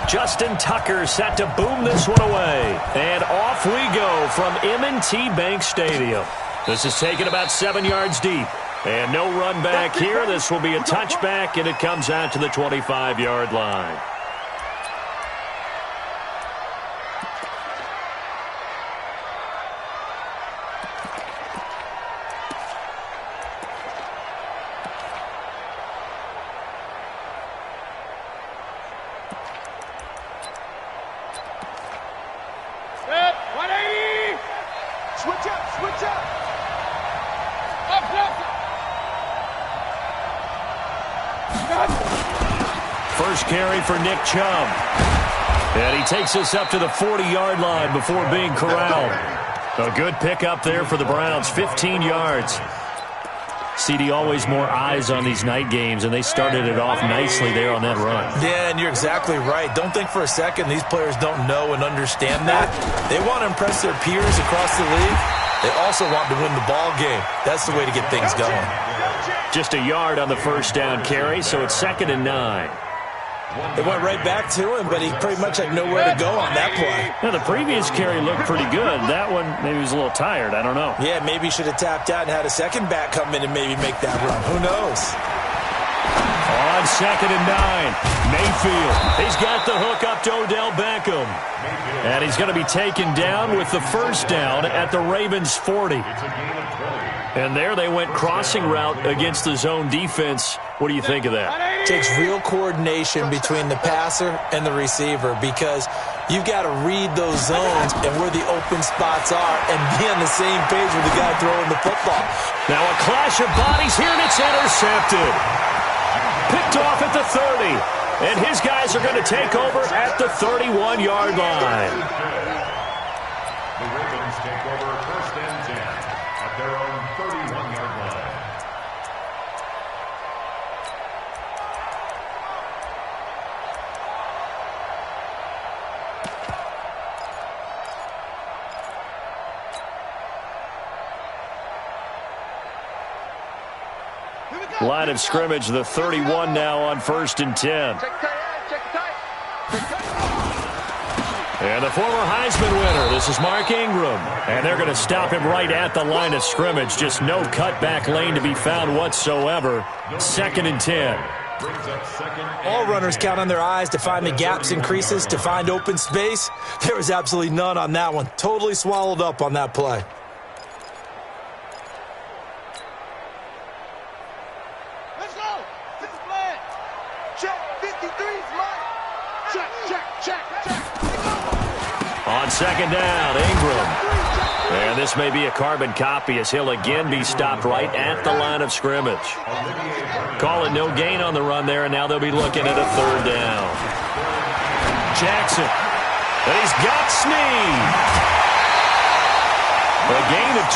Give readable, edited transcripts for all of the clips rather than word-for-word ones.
Justin Tucker set to boom this one away. And off we go from M&T Bank Stadium. This is taken about 7 yards deep. And no run back here. This will be a touchback, and it comes out to the 25-yard line. First carry for Nick Chubb. And he takes us up to the 40-yard line before being corralled. A good pickup there for the Browns, 15 yards. CD, always more eyes on these night games, and they started it off nicely there on that run. Yeah, and you're exactly right. Don't think for a second these players don't know and understand that. They want to impress their peers across the league. They also want to win the ball game. That's the way to get things going. Just a yard on the first down carry, so it's 2nd and 9. They went right back to him, but he pretty much had nowhere to go on that play. Now, the previous carry looked pretty good. That one, maybe he was a little tired. I don't know. Yeah, maybe he should have tapped out and had a second back come in and maybe make that run. Who knows? On 2nd and 9, Mayfield. He's got the hook up to Odell Beckham. And he's going to be taken down with the first down at the Ravens' 40. And there they went crossing route against the zone defense. What do you think of that? Takes real coordination between the passer and the receiver because you've got to read those zones and where the open spots are and be on the same page with the guy throwing the football. Now a clash of bodies here, and it's intercepted. Picked off at the 30. And his guys are going to take over at the 31-yard line. The Ravens take over 1st and 10 at their own 31-yard line. Line of scrimmage, the 31 now on 1st and 10. And the former Heisman winner, this is Mark Ingram. And they're going to stop him right at the line of scrimmage. Just no cutback lane to be found whatsoever. 2nd and 10. All runners count on their eyes to find the gaps and creases, to find open space. There was absolutely none on that one. Totally swallowed up on that play. On 2nd down, Ingram. And this may be a carbon copy as he'll again be stopped right at the line of scrimmage. Call it no gain on the run there, and now they'll be looking at a 3rd down. Jackson. And he's got Snead. A gain of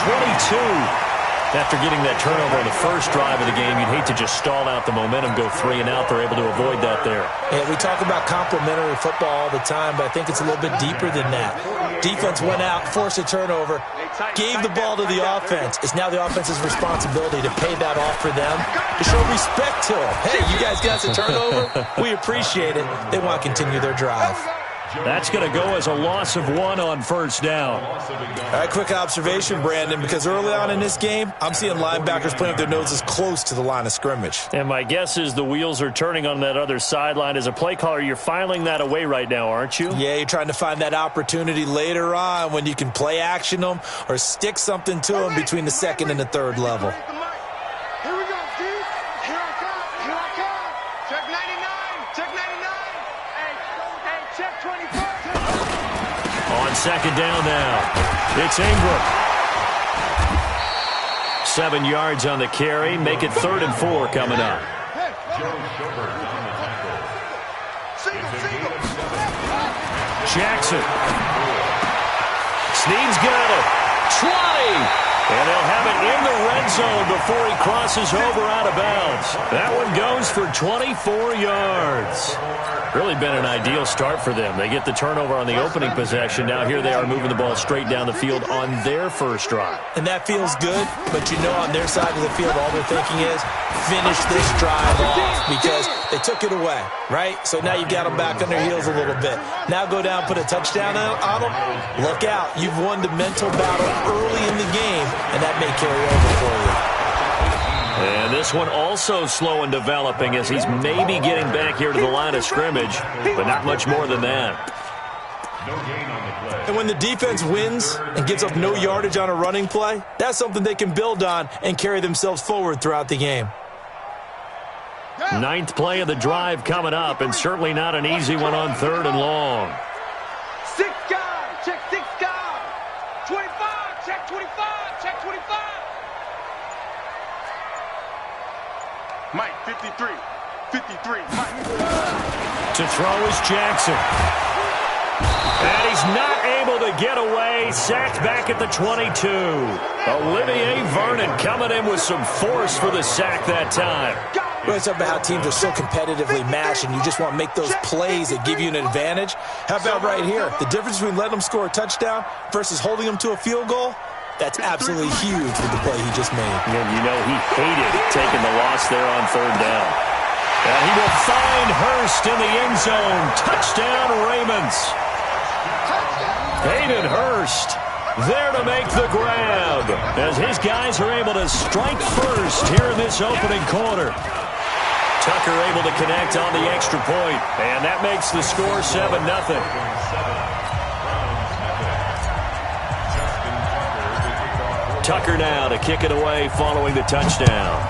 22. After getting that turnover on the first drive of the game, you'd hate to just stall out the momentum, go 3 and out. They're able to avoid that there. Yeah, we talk about complementary football all the time, but I think it's a little bit deeper than that. Defense went out, forced a turnover, gave the ball to the offense. It's now the offense's responsibility to pay that off for them, to show respect to them. Hey, you guys got a turnover? We appreciate it. They want to continue their drive. That's going to go as a loss of 1 on 1st down. All right, quick observation, Brandon, because early on in this game, I'm seeing linebackers playing with their noses close to the line of scrimmage. And my guess is the wheels are turning on that other sideline. As a play caller, you're filing that away right now, aren't you? Yeah, you're trying to find that opportunity later on when you can play action them or stick something to them between the 2nd and the 3rd level. On 2nd down now, it's Ingram. 7 yards on the carry. Make it 3rd and 4 coming up. Jackson. Snead's got it. 20. And they'll have it in the red zone before he crosses over out of bounds. That one goes for 24 yards. Really been an ideal start for them. They get the turnover on the opening possession. Now here they are moving the ball straight down the field on their first drive. And that feels good, but you know on their side of the field all they're thinking is, finish this drive off because they took it away, right? So now you've got them back on their heels a little bit. Now go down, put a touchdown on them. Look out. You've won the mental battle early in the game, and that may carry over for you. And this one also slow in developing as he's maybe getting back here to the line of scrimmage, but not much more than that. No gain on the play. And when the defense wins and gives up no yardage on a running play, that's something they can build on and carry themselves forward throughout the game. Ninth play of the drive coming up, and certainly not an easy one on 3rd and long. 6 guys, check 6 guys. 25, check 25, check 25. Mike, 53, 53, Mike. To throw is Jackson. And he's not able to get away. Sacked back at the 22. Olivier Vernon coming in with some force for the sack that time. Well, it's about how teams are so competitively matched and you just want to make those plays that give you an advantage. How about right here? The difference between letting them score a touchdown versus holding them to a field goal, that's absolutely huge with the play he just made. And you know he hated taking the loss there on 3rd down. And he will find Hurst in the end zone. Touchdown, Ravens. Hayden Hurst there to make the grab as his guys are able to strike first here in this opening quarter. Tucker able to connect on the extra point, and that makes the score 7-0. Tucker now to kick it away following the touchdown.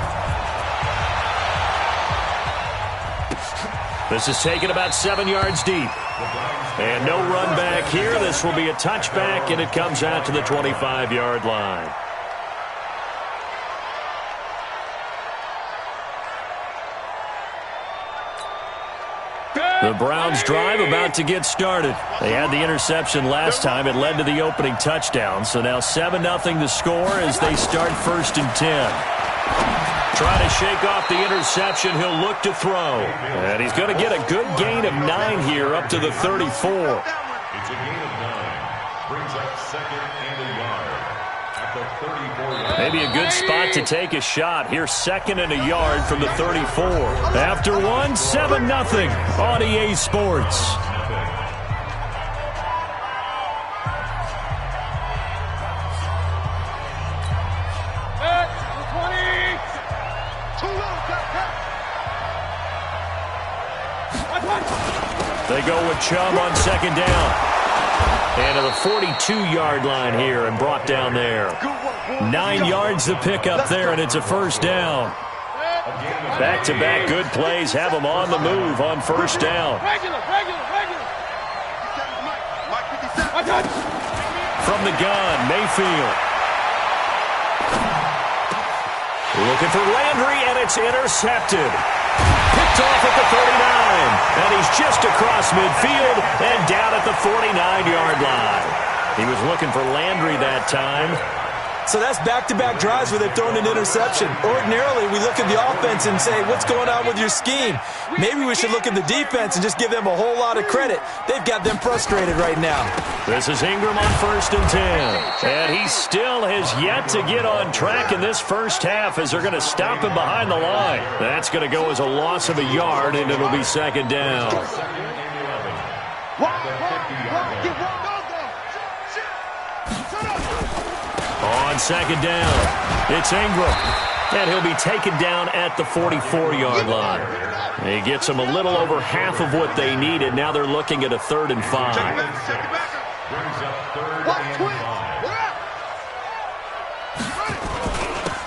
This is taken about 7 yards deep. And no run back here. This will be a touchback, and it comes out to the 25-yard line. The Browns drive about to get started. They had the interception last time. It led to the opening touchdown. So now 7-0 the score as they start 1st and 10. Trying to shake off the interception. He'll look to throw. And he's going to get a good gain of 9 here up to the 34. It's a gain of 9. Brings up 2nd and a yard at the 34-yard. Maybe a good spot to take a shot. Here, 2nd and a yard from the 34. After one, 7-0 on EA Sports. They go with Chubb on 2nd down. And to the 42-yard line here and brought down there. 9 yards to pick up there, and it's a 1st down. Back-to-back good plays have them on the move on 1st down. From the gun, Mayfield. Looking for Landry, and it's intercepted. Picked off at the 39, and he's just across midfield and down at the 49-yard line. He was looking for Landry that time. So that's back-to-back drives where they've thrown an interception. Ordinarily, we look at the offense and say, what's going on with your scheme? Maybe we should look at the defense and just give them a whole lot of credit. They've got them frustrated right now. This is Ingram on 1st and 10. And he still has yet to get on track in this first half as they're going to stop him behind the line. That's going to go as a loss of a yard, and it'll be 2nd down. On 2nd down, it's Ingram. And he'll be taken down at the 44-yard line. He gets them a little over half of what they needed. Now they're looking at a 3rd and 5.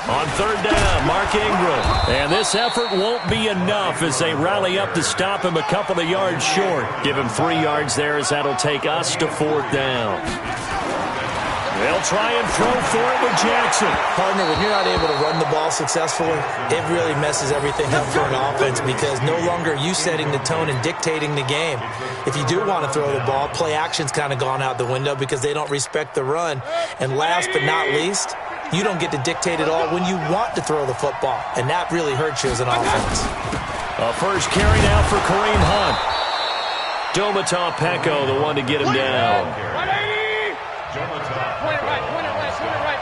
On 3rd down, Mark Ingram. And this effort won't be enough as they rally up to stop him a couple of yards short. Give him 3 yards there as that'll take us to 4th down. They'll try and throw for it with Jackson. Partner, when you're not able to run the ball successfully, it really messes everything up for an offense because no longer are you setting the tone and dictating the game. If you do want to throw the ball, play action's kind of gone out the window because they don't respect the run. And last but not least, you don't get to dictate it all when you want to throw the football. And that really hurts you as an offense. A first carry now for Kareem Hunt. Domata Peko, the one to get him down. Point it right, point it right, point it right.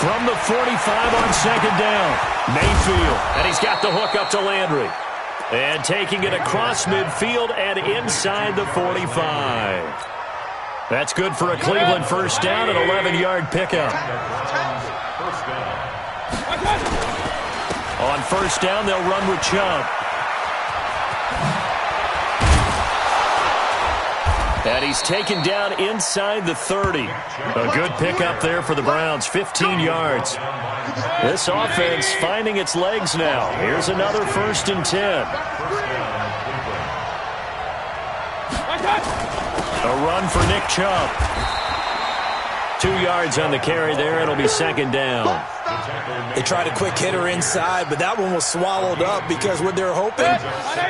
From the 45 on second down, Mayfield. And he's got the hook up to Landry. And taking it across midfield and inside the 45. That's good for a Cleveland first down, an 11-yard pickup. On first down, they'll run with Chubb. And he's taken down inside the 30. A good pickup there for the Browns, 15 yards. This offense finding its legs now. Here's another 1st and 10. A run for Nick Chubb. 2 yards on the carry there. It'll be second down. They tried a quick hitter inside, but that one was swallowed up because what they're hoping,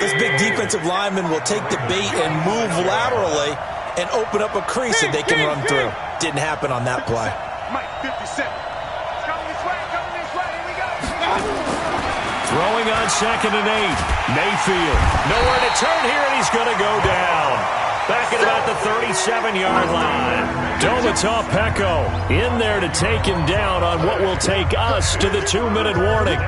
this big defensive lineman will take the bait and move laterally and open up a crease that they can run through. Didn't happen on that play. Mike, 57. Coming this way, here we go. Throwing on 2nd and 8. Mayfield. Nowhere to turn here, and he's going to go down. Back at about the 37-yard line. Domata Peko in there to take him down on what will take us to the 2-minute warning.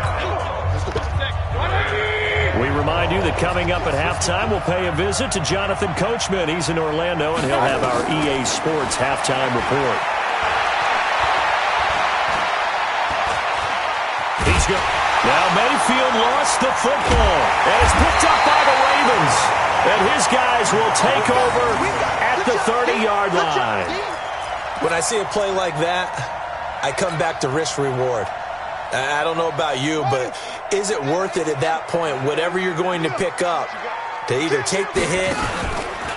We remind you that coming up at halftime, we'll pay a visit to Jonathan Coachman. He's in Orlando, and he'll have our EA Sports halftime report. He's good. Now Mayfield lost the football, and it's picked up by the Ravens. And his guys will take over at the 30-yard line. When I see a play like that, I come back to risk-reward. I don't know about you, but is it worth it at that point, whatever you're going to pick up, to either take the hit,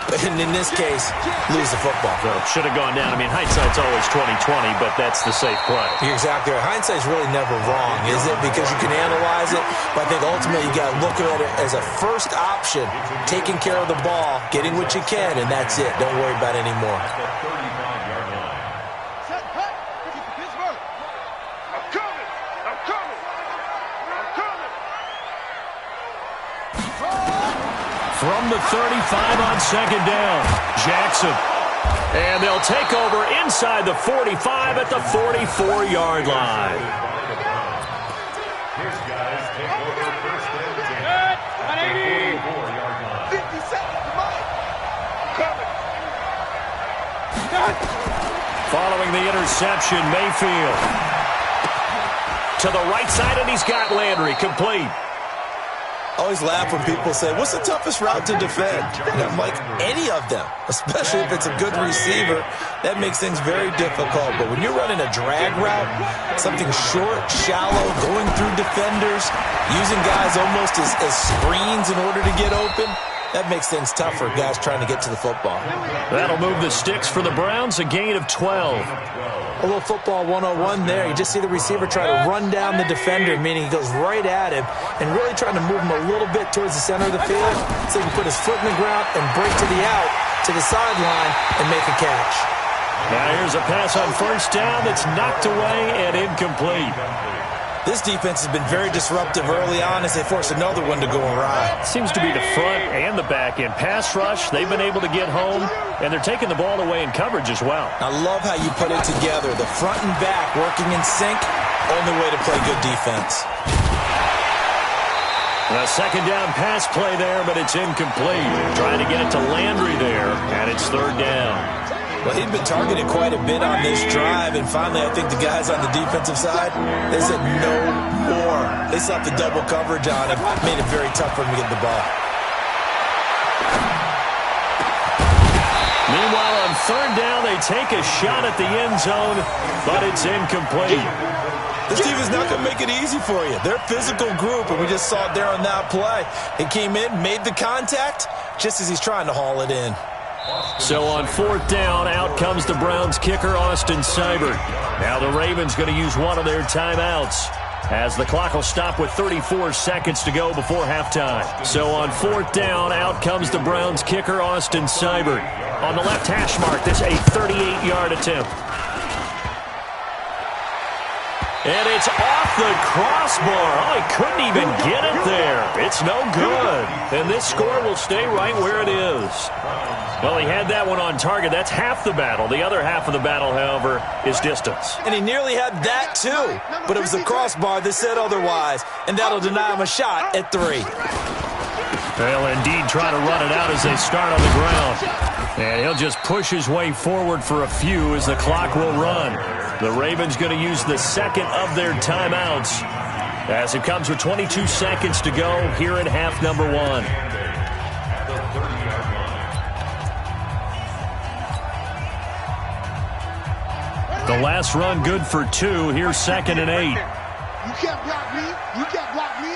and in this case, lose the football? Well, should have gone down. I mean, hindsight's always 20/20, but that's the safe play. You're exactly right. Hindsight's really never wrong, is it? Because you can analyze it, but I think ultimately you got to look at it as a first option, taking care of the ball, getting what you can, and that's it. Don't worry about it anymore. From the 35 on second down, Jackson. And they'll take over inside the 45 at the 44-yard line. His guys take over 1st and 10. 44-yard line. 50 seconds to Mike. Coming. Following the interception, Mayfield. To the right side, and he's got Landry complete. I always laugh when people say, what's the toughest route to defend? And I'm like, any of them, especially if it's a good receiver. That makes things very difficult. But when you're running a drag route, something short, shallow, going through defenders, using guys almost as screens in order to get open, that makes things tough for guys trying to get to the football. That'll move the sticks for the Browns, a gain of 12. A little football 101 there. You just see the receiver try to run down the defender, meaning he goes right at him and really trying to move him a little bit towards the center of the field so he can put his foot in the ground and break to the out, to the sideline, and make a catch. Now here's a pass on first down that's knocked away and incomplete. This defense has been very disruptive early on as they force another one to go awry. Seems to be the front and the back end. Pass rush, they've been able to get home, and they're taking the ball away in coverage as well. I love how you put it together. The front and back working in sync, only way to play good defense. A second down pass play there, but it's incomplete. Trying to get it to Landry there, and it's 3rd down. Well, he'd been targeted quite a bit on this drive, and finally I think the guys on the defensive side, they said no more. They slapped the double coverage on him, made it very tough for him to get the ball. Meanwhile, on 3rd down, they take a shot at the end zone, but it's incomplete. This team is not going to make it easy for you. They're a physical group, and we just saw it there on that play. He came in, made the contact, just as he's trying to haul it in. So on 4th down, out comes the Browns kicker, Austin Seibert. Now the Ravens going to use one of their timeouts, as the clock will stop with 34 seconds to go before halftime. So on 4th down, out comes the Browns kicker, Austin Seibert. On the left hash mark, this a 38-yard attempt. And it's off the crossbar. Oh, he couldn't even get it there. It's no good. And this score will stay right where it is. Well, he had that one on target. That's half the battle. The other half of the battle, however, is distance. And he nearly had that, too. But it was the crossbar that said otherwise, and that'll deny him a shot at 3. They'll indeed try to run it out as they start on the ground. And he'll just push his way forward for a few as the clock will run. The Ravens going to use the second of their timeouts as it comes with 22 seconds to go here in half number 1. The last run good for 2. Here's 2nd and 8. You can't block me. You can't block me.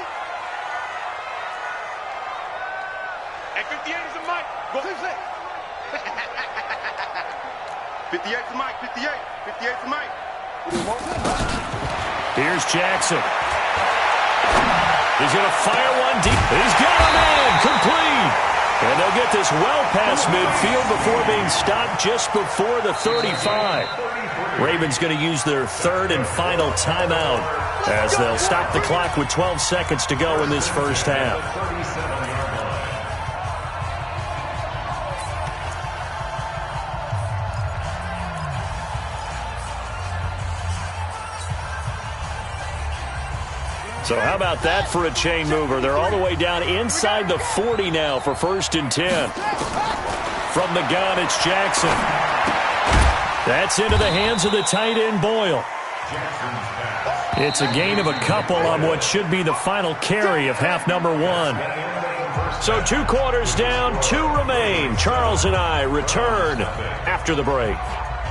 Hey, 58 is the mic. Go. 58 is the mic. 58. 58 is the mic. Here's Jackson. He's going to fire one deep. He's got a man. Complete. And they'll get this well past midfield before being stopped just before the 35. Ravens going to use their third and final timeout as they'll stop the clock with 12 seconds to go in this first half. So how about that for a chain mover? They're all the way down inside the 40 now for 1st and 10. From the gun, it's Jackson. That's into the hands of the tight end, Boyle. It's a gain of a couple on what should be the final carry of half number 1. So 2 quarters down, 2 remain. Charles and I return after the break.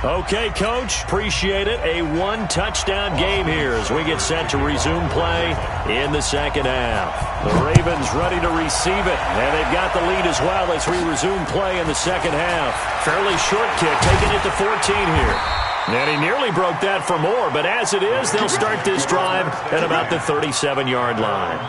Okay, Coach, appreciate it. A 1-touchdown game here as we get set to resume play in the second half. The Ravens ready to receive it, and they've got the lead as well as we resume play in the second half. Fairly short kick, taking it to 14 here. And he nearly broke that for more, but as it is, they'll start this drive at about the 37-yard line.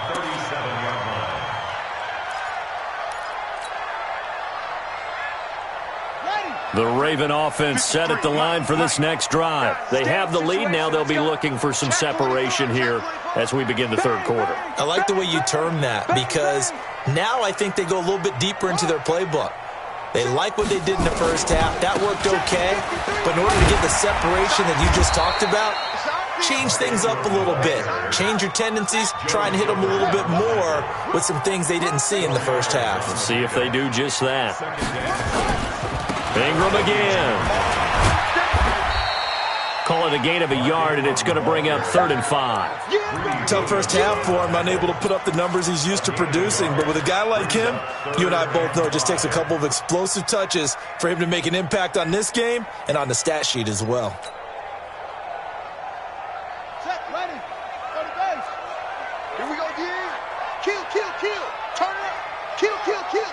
The Raven offense set at the line for this next drive. They have the lead. Now they'll be looking for some separation here as we begin the third quarter. I like the way you term that because now I think they go a little bit deeper into their playbook. They like what they did in the first half. That worked okay. But in order to get the separation that you just talked about, change things up a little bit. Change your tendencies. Try and hit them a little bit more with some things they didn't see in the first half. Let's see if they do just that. Ingram again. Call it a gain of a yard, and it's going to bring up 3rd and 5. Tough first half for him, unable to put up the numbers he's used to producing. But with a guy like him, you and I both know it just takes a couple of explosive touches for him to make an impact on this game and on the stat sheet as well. Set, ready. Go to base. Here we go again. Kill, kill, kill. Turn it up. Kill, kill, kill.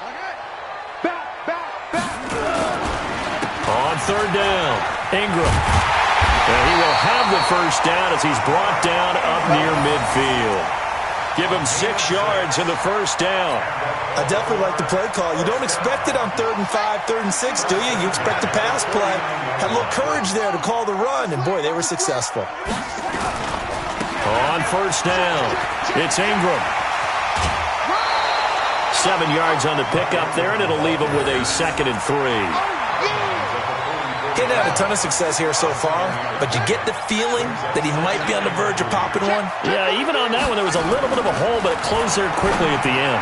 Back, back, back. On 3rd down, Ingram. And he will have the first down as he's brought down up near midfield. Give him 6 yards in the first down. I definitely like the play call. You don't expect it on 3rd and 5, 3rd and 6, do you? You expect the pass play. Had a little courage there to call the run, and boy, they were successful. On 1st down, it's Ingram. 7 yards on the pickup there, and it'll leave him with a 2nd and 3. He hadn't had a ton of success here so far, but you get the feeling that he might be on the verge of popping one. Yeah, even on that one, there was a little bit of a hole, but it closed there quickly at the end.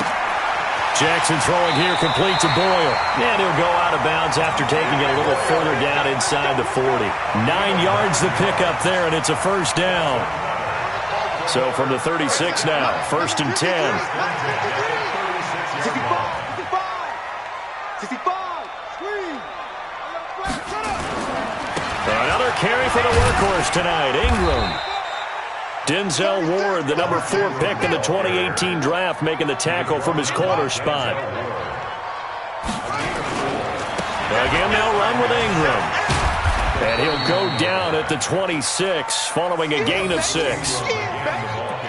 Jackson throwing here, complete to Boyle. And he'll go out of bounds after taking it a little further down inside the 40. 9 yards to pick up there, and it's a first down. So from the 36 now, 1st and 10. 65. Screen. Another carry for the workhorse tonight, Ingram. Denzel Ward, the number 4 pick in the 2018 draft, making the tackle from his corner spot. Again, they'll run with Ingram. And he'll go down at the 26, following a gain of 6.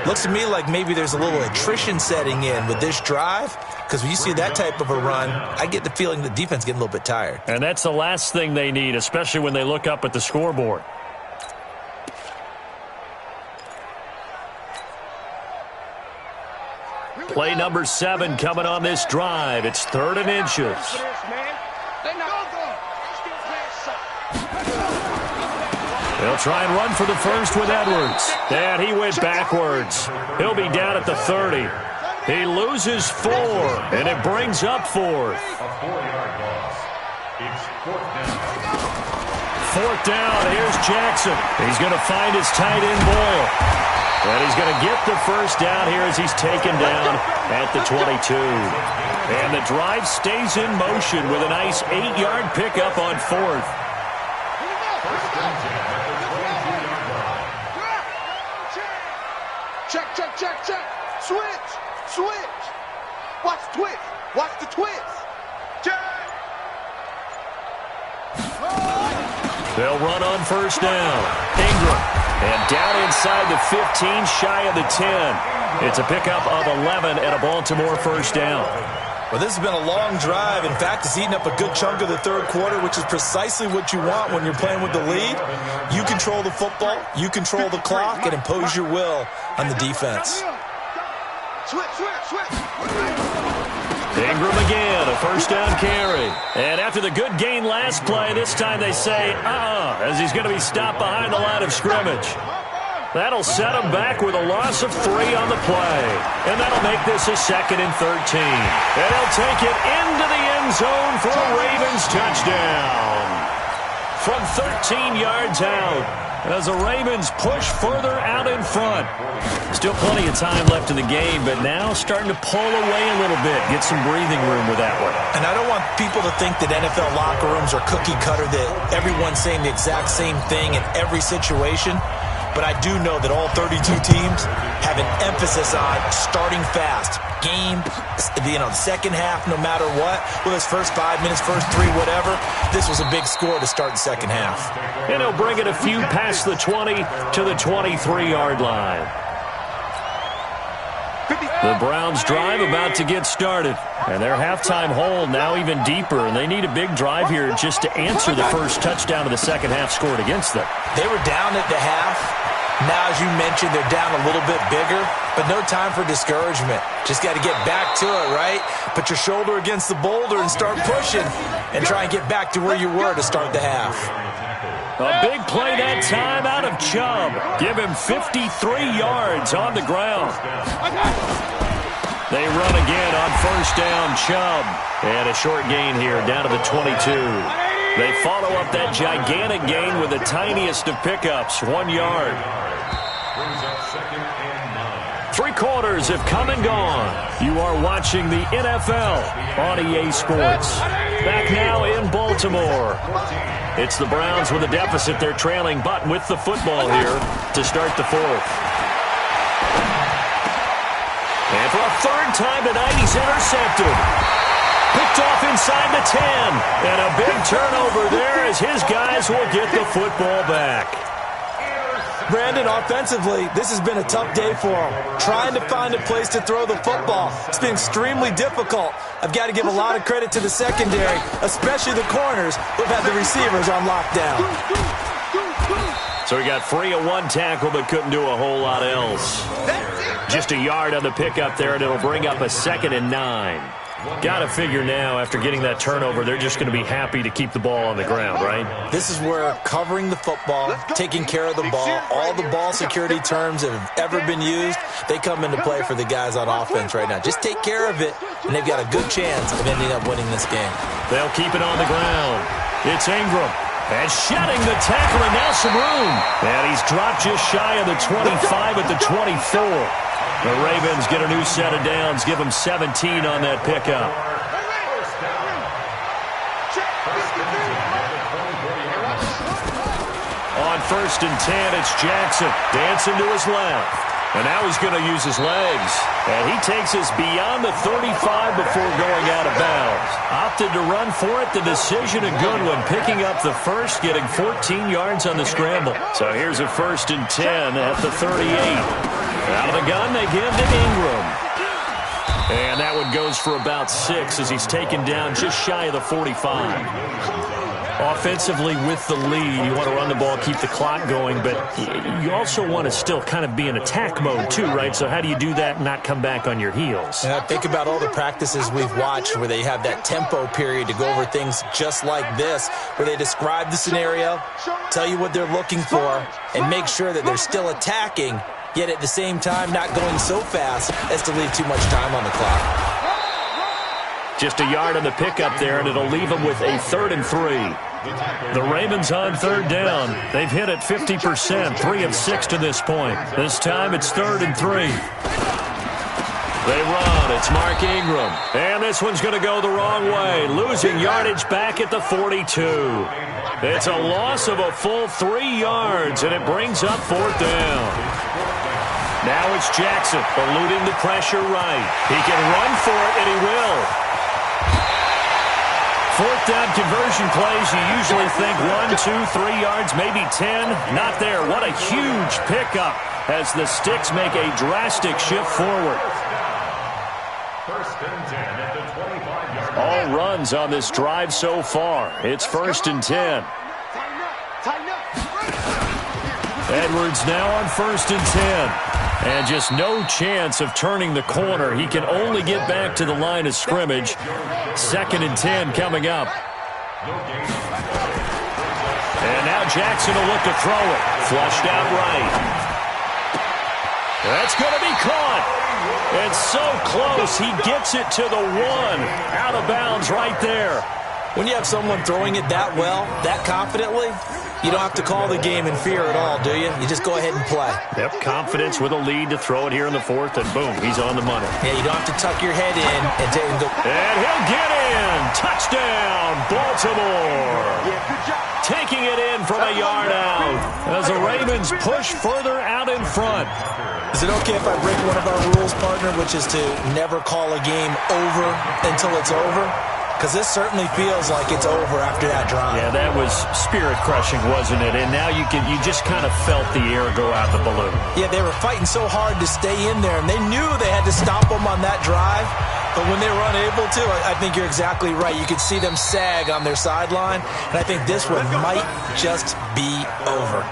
Looks to me like maybe there's a little attrition setting in with this drive, because when you see that type of a run, I get the feeling the defense getting a little bit tired. And that's the last thing they need, especially when they look up at the scoreboard. Play number 7 coming on this drive. It's 3rd and inches. They They'll try and run for the first with Edwards. And he went backwards. He'll be down at the 30. He loses 4, and it brings up 4th. A 4-yard loss. It's 4th down. 4th down. Here's Jackson. He's going to find his tight end Boyle. And he's going to get the first down here as he's taken down at the 22. And the drive stays in motion with a nice 8-yard pickup on 4th. First and 10 at the 22-yard line. Check, check, check, check. Switch, switch. Watch the twist. Watch the twist. Check. They'll run on first down. Ingram. And down inside the 15, shy of the 10. It's a pickup of 11 and a Baltimore first down. Well, this has been a long drive. In fact, it's eaten up a good chunk of the third quarter, which is precisely what you want when you're playing with the lead. You control the football, you control the clock, and impose your will on the defense. Switch, switch, switch. Ingram again, a first down carry. And after the good gain last play, this time they say, as he's going to be stopped behind the line of scrimmage. That'll set him back with a loss of 3 on the play. And that'll make this a 2nd and 13. And he'll take it into the end zone for a Ravens touchdown. From 13 yards out, as the Ravens push further out in front. Still plenty of time left in the game, but now starting to pull away a little bit. Get some breathing room with that one. And I don't want people to think that NFL locker rooms are cookie cutter, that everyone's saying the exact same thing in every situation. But I do know that all 32 teams have an emphasis on starting fast. Game, the second half, no matter what. Well, this first 5 minutes, first 3, whatever. This was a big score to start the second half. And he'll bring it a few past the 20 to the 23-yard line. The Browns drive about to get started. And their halftime hole now even deeper. And they need a big drive here just to answer the first touchdown of the second half scored against them. They were down at the half. Now, as you mentioned, they're down a little bit bigger, but no time for discouragement. Just got to get back to it, right? Put your shoulder against the boulder and start pushing and try and get back to where you were to start the half. A big play that time out of Chubb. Give him 53 yards on the ground. They run again on first down, Chubb. And a short gain here down to the 22. They follow up that gigantic gain with the tiniest of pickups, 1 yard. Brings up 2nd and 9. 3 quarters have come and gone. You are watching the NFL on EA Sports. Back now in Baltimore. It's the Browns with a deficit. They're trailing, but with the football here to start the 4th. And for a 3rd time tonight, he's intercepted. Picked off inside the 10. And a big turnover there as his guys will get the football back. Brandon, offensively, this has been a tough day for him. Trying to find a place to throw the football. It's been extremely difficult. I've got to give a lot of credit to the secondary, especially the corners who've had the receivers on lockdown. So he got free of 1 tackle but couldn't do a whole lot else. Just a yard on the pickup there, and it'll bring up a 2nd and 9. Got to figure now, after getting that turnover, they're just going to be happy to keep the ball on the ground, right? This is where covering the football, taking care of the ball, all the ball security terms that have ever been used, they come into play for the guys on offense right now. Just take care of it, and they've got a good chance of ending up winning this game. They'll keep it on the ground. It's Ingram. And shedding the tackle, and now some room. And he's dropped just shy of the 25 at the 24. The Ravens get a new set of downs, give them 17 on that pickup. On 1st and 10, it's Jackson dancing to his left. And now he's going to use his legs. And he takes us beyond the 35 before going out of bounds. Opted to run for it. The decision a good one. Picking up the first, getting 14 yards on the scramble. So here's a 1st and 10 at the 38. Out of the gun, they give to Ingram. And that one goes for about 6 as he's taken down just shy of the 45. Offensively with the lead, you want to run the ball, keep the clock going, but you also want to still kind of be in attack mode too, right? So how do you do that and not come back on your heels? Yeah, think about all the practices we've watched where they have that tempo period to go over things just like this, where they describe the scenario, tell you what they're looking for, and make sure that they're still attacking, yet at the same time not going so fast as to leave too much time on the clock. Just a yard on the pickup there, and it'll leave them with a 3rd and 3. The Ravens on 3rd down. They've hit it 50%, 3 of 6 to this point. This time it's 3rd and 3. They run. It's Mark Ingram. And this one's going to go the wrong way, losing yardage back at the 42. It's a loss of a full 3 yards, and it brings up 4th down. Now it's Jackson, eluding the pressure right. He can run for it, and he will. 4th down conversion plays, you usually think 1, 2, 3 yards, maybe 10. Not there. What a huge pickup as the Sticks make a drastic shift forward. 1st and 10 at the 25-yard line. All runs on this drive so far. It's 1st and 10. Edwards now on 1st and 10. And just no chance of turning the corner. He can only get back to the line of scrimmage. 2nd and 10 coming up. And now Jackson will look to throw it. Flushed out right. That's going to be caught. It's so close. He gets it to the 1. Out of bounds right there. When you have someone throwing it that well, that confidently, you don't have to call the game in fear at all, do you? You just go ahead and play. Yep, confidence with a lead to throw it here in the 4th, and boom, he's on the money. Yeah, you don't have to tuck your head in and take and go. And he'll get in. Touchdown, Baltimore. Taking it in from a yard out as the Ravens push further out in front. Is it okay if I break one of our rules, partner, which is to never call a game over until it's over? Because this certainly feels like it's over after that drive. Yeah, that was spirit-crushing, wasn't it? And now you just kind of felt the air go out the balloon. Yeah, they were fighting so hard to stay in there, and they knew they had to stop them on that drive. But when they were unable to, I think you're exactly right. You could see them sag on their sideline, and I think this one might just be over.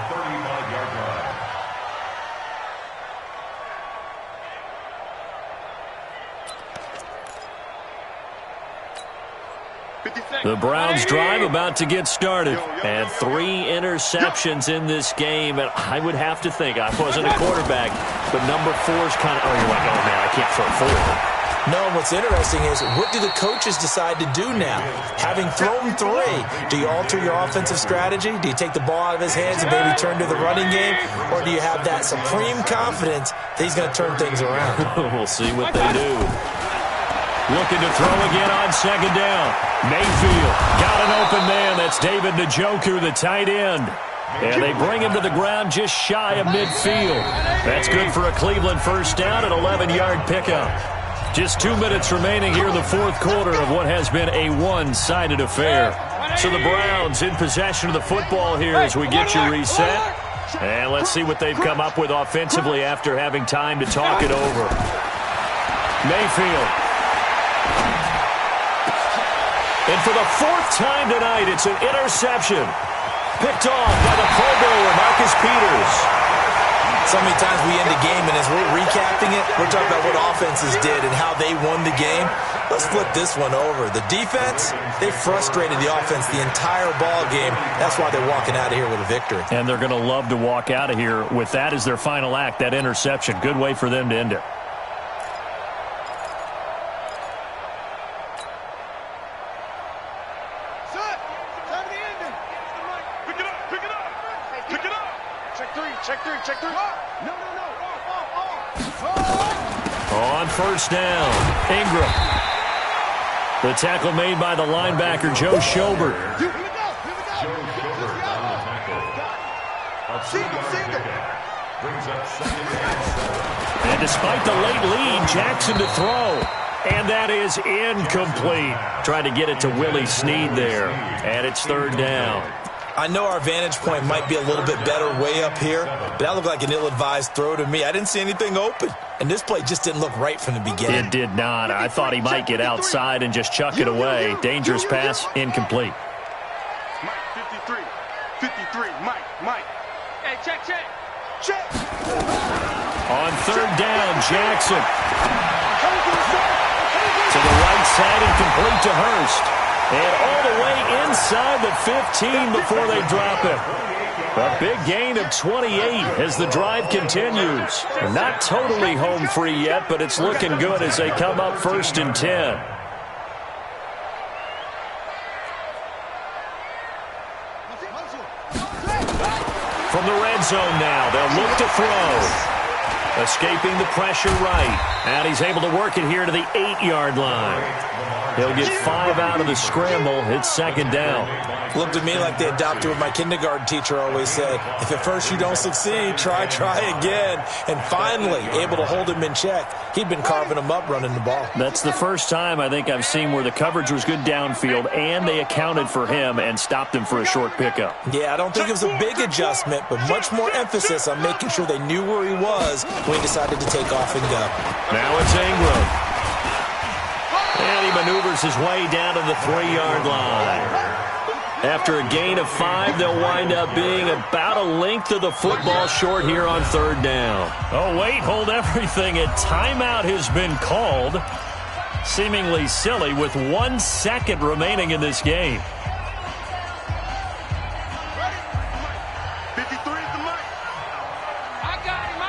The Browns drive about to get started. And 3 interceptions in this game. And I would have to think, I wasn't a quarterback, but number 4's kind of, you're like, oh, man, I can't throw 4. No, what's interesting is, what do the coaches decide to do now? Having thrown 3, do you alter your offensive strategy? Do you take the ball out of his hands and maybe turn to the running game? Or do you have that supreme confidence that he's going to turn things around? We'll see what they do. Looking to throw again on 2nd down. Mayfield got an open man. That's David Njoku, the tight end. And they bring him to the ground just shy of midfield. That's good for a Cleveland 1st down, an 11-yard pickup. Just 2 minutes remaining here in the 4th quarter of what has been a one-sided affair. So the Browns in possession of the football here as we get you reset. And let's see what they've come up with offensively after having time to talk it over. Mayfield. And for the 4th time tonight, it's an interception. Picked off by the Pro Bowler, Marcus Peters. So many times we end a game, and as we're recapping it, we're talking about what offenses did and how they won the game. Let's flip this one over. The defense, they frustrated the offense the entire ball game. That's why they're walking out of here with a victory. And they're going to love to walk out of here with that as their final act, that interception. Good way for them to end it. On 1st down, Ingram. The tackle made by the linebacker, Joe Schobert. And despite the late lead, Jackson to throw. And that is incomplete. Trying to get it to Willie Snead there. And it's 3rd down. I know our vantage point might be a little bit better way up here, but that looked like an ill-advised throw to me. I didn't see anything open, and this play just didn't look right from the beginning. It did not. I thought he might get outside and just chuck it away. Dangerous pass, incomplete. 53, Mike. Hey, check. On third down, Jackson. To the right side and complete to Hurst. And all the way inside the 15 before they drop it. A big gain of 28 as the drive continues. Not totally home free yet, but it's looking good as they come up 1st and 10. From the red zone now, they'll look to throw. Escaping the pressure right. And he's able to work it here to the 8-yard line. He'll get 5 out of the scramble. It's 2nd down. Looked to me like they adopted what my kindergarten teacher always said. If at first you don't succeed, try again. And finally, able to hold him in check. He'd been carving him up running the ball. That's the first time I think I've seen where the coverage was good downfield and they accounted for him and stopped him for a short pickup. Yeah, I don't think it was a big adjustment, but much more emphasis on making sure they knew where he was when he decided to take off and go. Now it's Ingram. And he maneuvers his way down to the 3-yard line. After a gain of 5, they'll wind up being about a length of the football short here on 3rd down. Oh, wait, hold everything. A timeout has been called. Seemingly silly with 1 second remaining in this game. 53 is the Mike. I got him.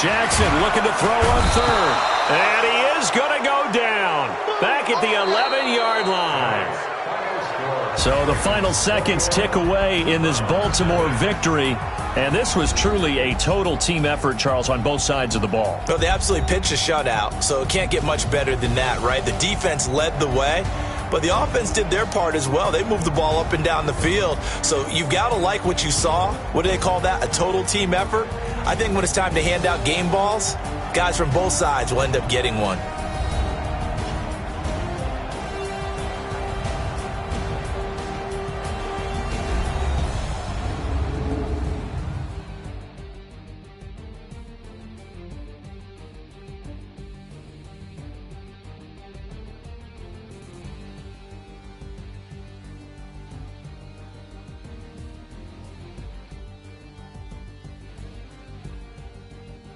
Jackson looking to throw on 3rd. And he is going to go down. Back at the 11-yard line. So the final seconds tick away in this Baltimore victory. And this was truly a total team effort, Charles, on both sides of the ball. Well, they absolutely pitched a shutout, so it can't get much better than that, right? The defense led the way, but the offense did their part as well. They moved the ball up and down the field. So you've got to like what you saw. What do they call that? A total team effort? I think when it's time to hand out game balls, guys from both sides will end up getting one.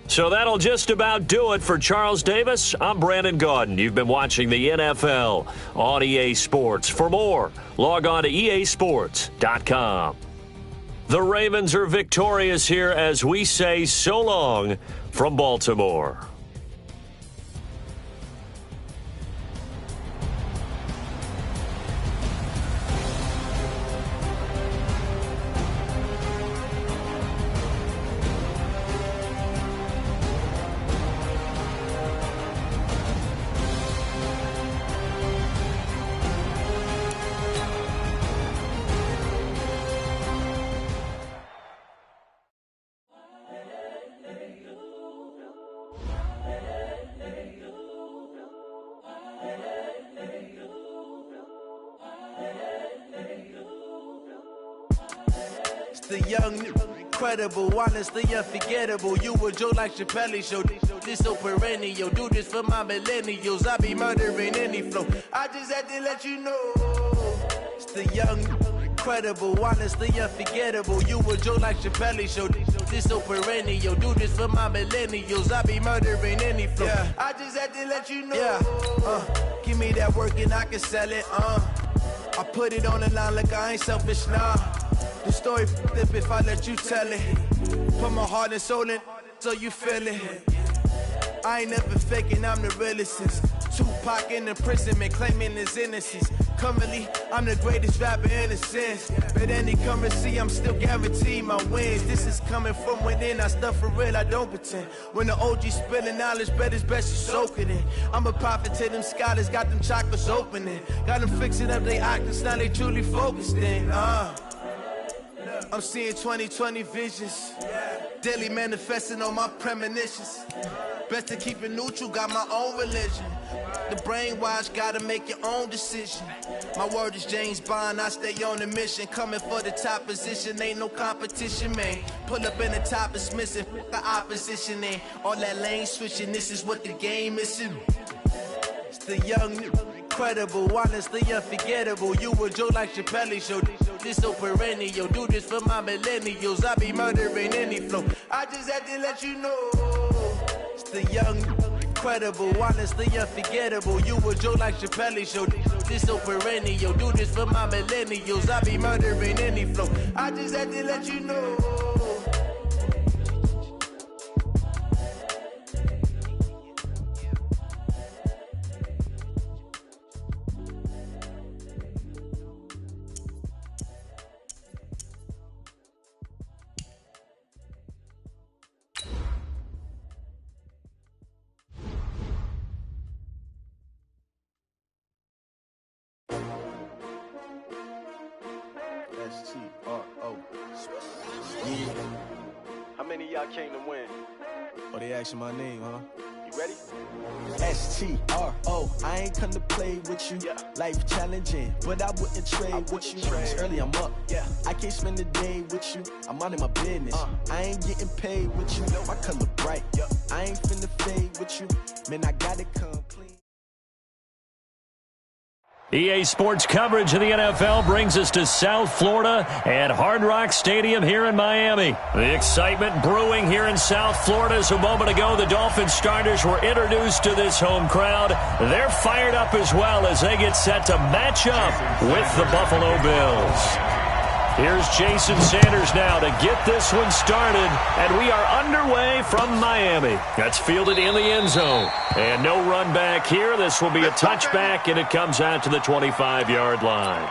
So that'll just about do it for Charles Davis. I'm Brandon Gaudin. You've been watching the NFL on EA Sports. For more, log on to easports.com. The Ravens are victorious here as we say so long from Baltimore. The young, incredible, honestly unforgettable. You a Joe like Chappelle show. This so perennial. Do this for my millennials. I be murdering any flow. I just had to let you know. It's the young, incredible, honestly unforgettable. You a Joe like Chappelle show. This so perennial. Do this for my millennials. I be murdering any flow. Yeah. I just had to let you know. Yeah. Give me that work and I can sell it. I put it on the line like I ain't selfish, nah. The story flip if I let you tell it. Put my heart and soul in so you feel it. I ain't never faking, I'm the realest since Tupac in imprisonment, claiming his innocence. Currently, I'm the greatest rapper in a sense. But any currency, I'm still guaranteed my wins. This is coming from within, I stuff for real, I don't pretend. When the OG spilling knowledge, bet it's best you soak it in. I'm a prophet to them scholars, got them chakras opening. Got them fixing up they octaves, now they truly focused in. I'm seeing 2020 visions. Daily manifesting on my premonitions. Best to keep it neutral, got my own religion. The brainwash, gotta make your own decision. My word is James Bond, I stay on a mission. Coming for the top position, ain't no competition, man. Pull up in the top, it's missing, the opposition, and all that lane switching, this is what the game is. It's the young incredible, honestly unforgettable. You a Joe like Chappelle show. This so perennial. Do this for my millennials. I be murdering any flow. I just had to let you know. It's the young, incredible, honestly unforgettable. You a Joe like Chappelle show. This so perennial. Do this for my millennials. I be murdering any flow. I just had to let you know. S-T-R-O. Yeah. How many of y'all came to win? Oh, they asking my name, huh? You ready? S-T-R-O. I ain't come to play with you. Yeah. Life challenging, but I wouldn't trade with you. It's early, I'm up. Yeah. I can't spend the day with you. I'm minding my business. I ain't getting paid with you. My color bright. Yeah. I ain't finna fade with you. Man, I got it complete. EA Sports coverage of the NFL brings us to South Florida and Hard Rock Stadium here in Miami. The excitement brewing here in South Florida as a moment ago the Dolphins starters were introduced to this home crowd. They're fired up as well as they get set to match up with the Buffalo Bills. Here's Jason Sanders now to get this one started, and we are underway from Miami. That's fielded in the end zone. And no run back here. This will be a touchback, and it comes out to the 25-yard line.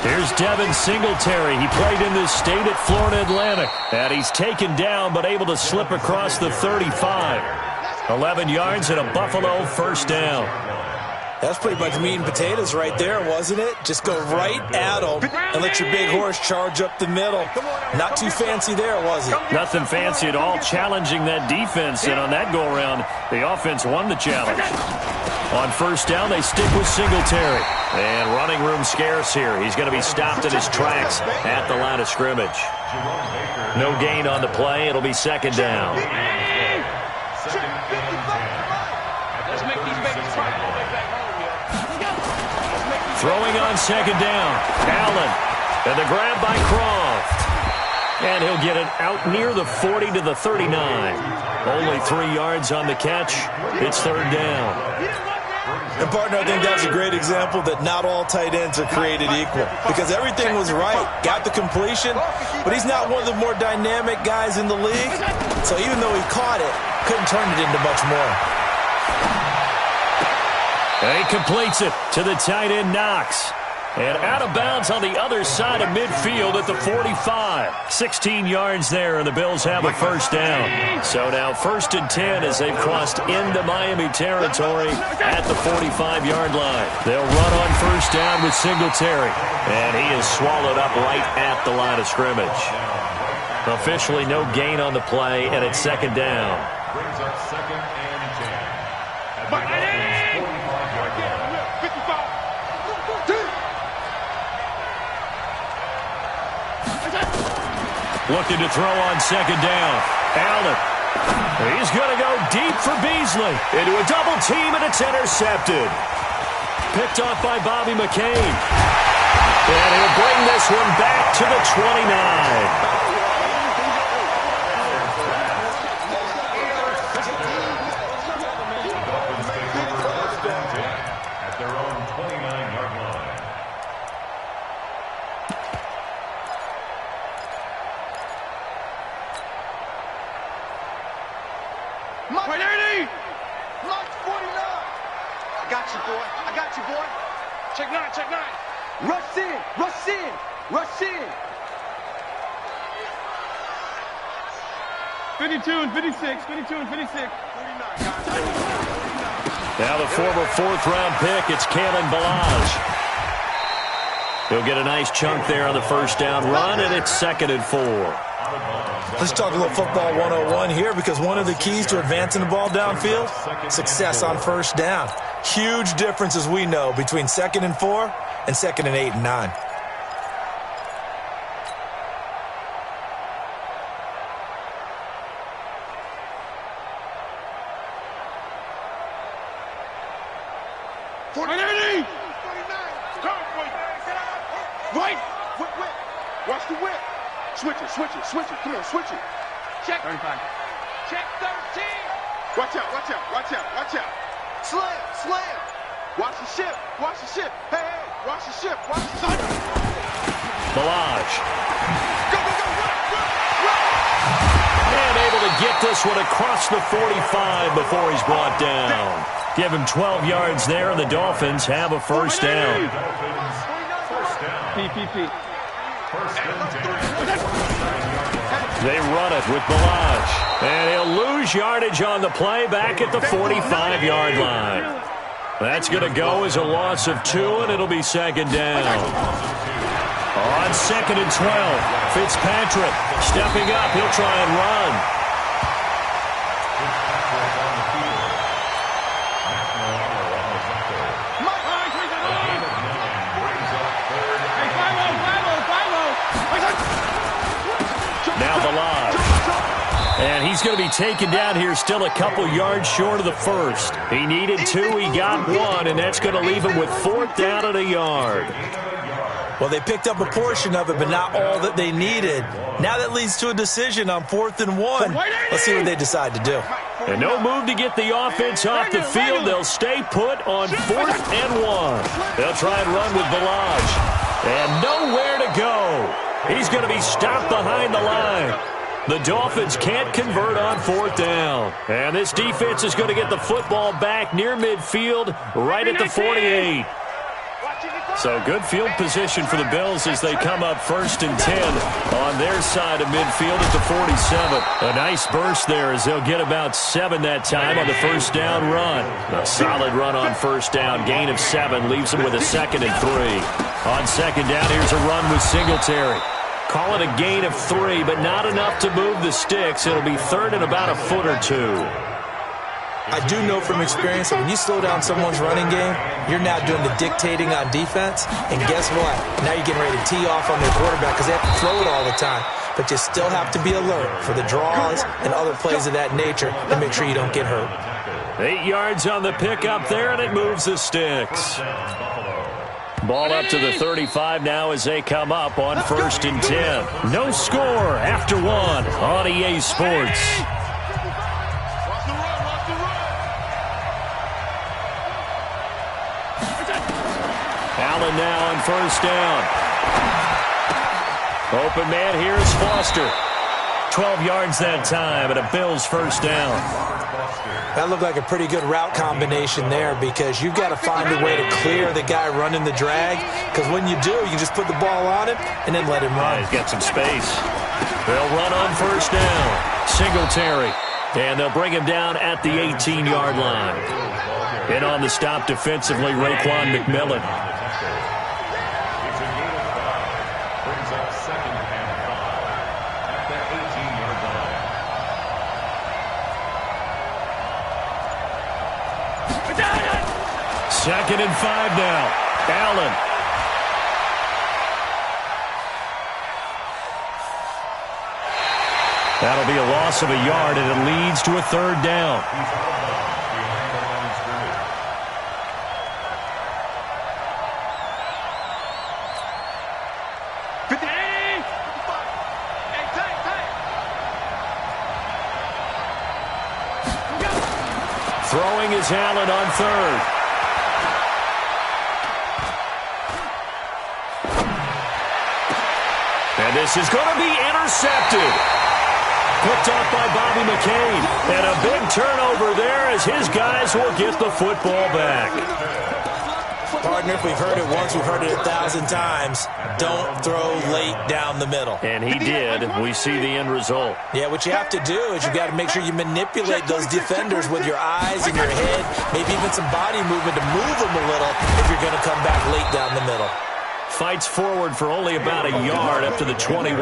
Here's Devin Singletary. He played in this state at Florida Atlantic. And he's taken down but able to slip across the 35. 11 yards and a Buffalo first down. That's pretty much meat and potatoes right there, wasn't it? Just go right at them and let your big horse charge up the middle. Not too fancy there, was it? Nothing fancy at all, challenging that defense. And on that go-around, the offense won the challenge. On first down, they stick with Singletary. And running room scarce here. He's going to be stopped in his tracks at the line of scrimmage. No gain on the play. It'll be second down. Throwing on second down. Allen. And the grab by Croft. And he'll get it out near the 40 to the 39. Only 3 yards on the catch. It's third down. And, partner, I think that's a great example that not all tight ends are created equal. Because everything was right. Got the completion, but he's not one of the more dynamic guys in the league. So even though he caught it, couldn't turn it into much more. And he completes it to the tight end, Knox. And out of bounds on the other side of midfield at the 45. 16 yards there, and the Bills have a first down. So now 1st and 10 as they've crossed into Miami territory at the 45-yard line. They'll run on first down with Singletary. And he is swallowed up right at the line of scrimmage. Officially no gain on the play, and it's second down. Brings up 2nd and 10. Looking to throw on second down. Allen. He's going to go deep for Beasley. Into a double team, and it's intercepted. Picked off by Bobby McCain. And he'll bring this one back to the 29. At their own 29-yard line. Mike 49. I got you, boy. I got you, boy. Check 9, check 9. Rush in, rush in, rush in. 52 and 56, 52 and 56. 49, Now the former 4th-round pick, it's Kalen Ballage. He'll get a nice chunk there on the first down run, and it's 2nd and 4. Let's talk a little football 101 here, because one of the keys to advancing the ball downfield, success on first down. Huge difference, as we know, between 2nd and 4 and 2nd and 8 and 9. Right. Whip. Watch the whip. Switch it. Come on, switch it. Check. 35. Check 13. Watch out. Slam. Watch the ship. Hey, watch the ship. Balaj. Go. Run. And able to get this one across the 45 before he's brought down. Give him 12 yards there, and the Dolphins have a first down. P. They run it with Balaj. And he'll lose yardage on the play back at the 45-yard line. That's going to go as a loss of 2, and it'll be 2nd down. On 2nd and 12, Fitzpatrick stepping up. He'll try and run. Now Balaj. And he's going to be taken down here, still a couple yards short of the first. He needed 2, he got 1, and that's going to leave him with 4th down and a yard. Well, they picked up a portion of it, but not all that they needed. Now that leads to a decision on 4th and 1. Let's see what they decide to do. And no move to get the offense off the field. They'll stay put on 4th and 1. They'll try and run with Balaj. And nowhere to go. He's going to be stopped behind the line. The Dolphins can't convert on 4th down. And this defense is going to get the football back near midfield, right at the 48. So good field position for the Bills as they come up 1st and 10 on their side of midfield at the 47. A nice burst there as they'll get about 7 that time on the first down run. A solid run on first down. Gain of 7 leaves them with a 2nd and 3. On 2nd down, here's a run with Singletary. Call it a gain of 3, but not enough to move the sticks. It'll be 3rd and about a foot or 2. I do know from experience that when you slow down someone's running game, you're now doing the dictating on defense. And guess what? Now you're getting ready to tee off on their quarterback because they have to throw it all the time. But you still have to be alert for the draws and other plays of that nature to make sure you don't get hurt. 8 yards on the pickup there, and it moves the sticks. Ball up to the 35 now as they come up on 1st and 10. No score after 1 on EA Sports. Allen now on first down. Open man here is Foster. 12 yards that time, and a Bills first down. That looked like a pretty good route combination there because you've got to find a way to clear the guy running the drag, because when you do, you just put the ball on him and then let him run. He's got some space. They'll run on first down. Singletary. And they'll bring him down at the 18-yard line. And on the stop defensively, Raekwon McMillan. Brings up 2nd and 5 at the 18-yard line. 2nd and 5 now. Allen. That'll be a loss of a yard, and it leads to a 3rd down. Throwing is Allen on 3rd. And this is going to be intercepted. Picked up by Bobby McCain. And a big turnover there as his guys will get the football back. Partner, if we've heard it once, we've heard it 1,000 times. Don't throw late down the middle. And he did. We see the end result. Yeah, what you have to do is you got to make sure you manipulate those defenders with your eyes and your head, maybe even some body movement to move them a little if you're going to come back late down the middle. Fights forward for only about a yard up to the 21.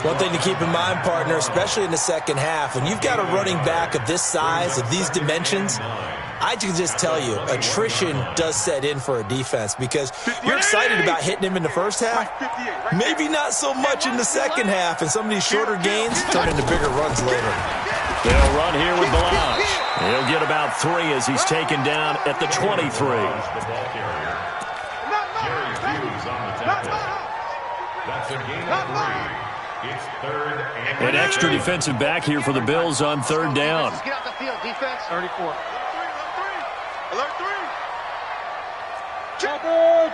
One thing to keep in mind, partner, especially in the second half, when you've got a running back of this size, of these dimensions, I can just tell you, attrition does set in for a defense because you're excited about hitting him in the first half, maybe not so much in the second half, and some of these shorter gains turn into bigger runs later. They'll run here with Balazs. He'll get about 3 as he's taken down at the 23. That's a gain of 3. It's third and An extra defensive back here for the Bills on third down. Get out the field, defense. 34. Alert 3.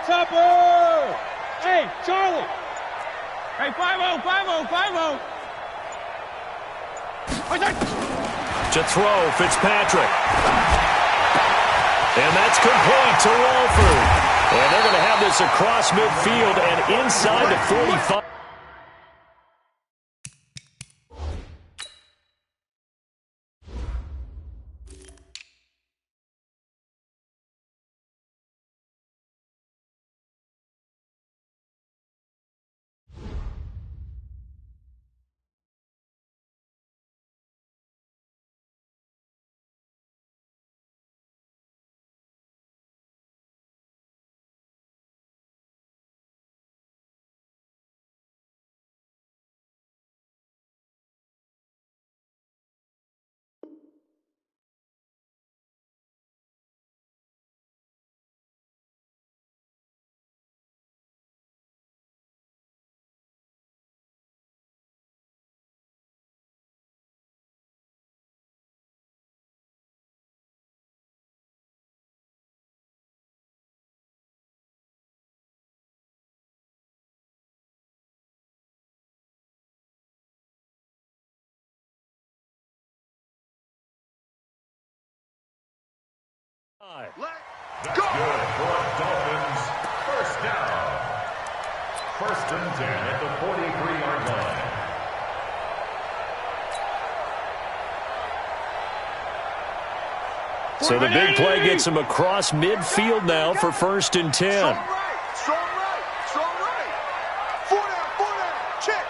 Topper! Hey, Charlie! Hey, 5-0, 5-0, 5-0! To throw, Fitzpatrick. And that's complete to Walford. And they're going to have this across midfield and inside the 45. That's good for Dolphins. First down. First and 10 at the 43-yard line. So the big play gets him across midfield now for first and 10. Strong right. 4 down. Check.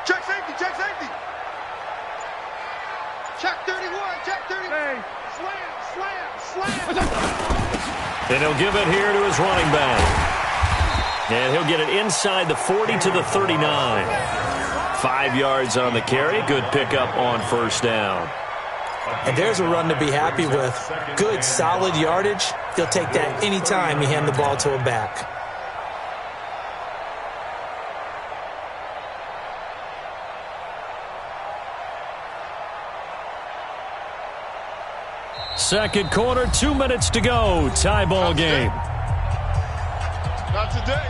Check safety. Check 31. Check 31. Hey. Slam. And he'll give it here to his running back. And he'll get it inside the 40 to the 39. 5 yards on the carry. Good pickup on first down. And there's a run to be happy with. Good, solid yardage. He'll take that anytime you hand the ball to a back. Second quarter, 2 minutes to go. Tie ball game. Not today.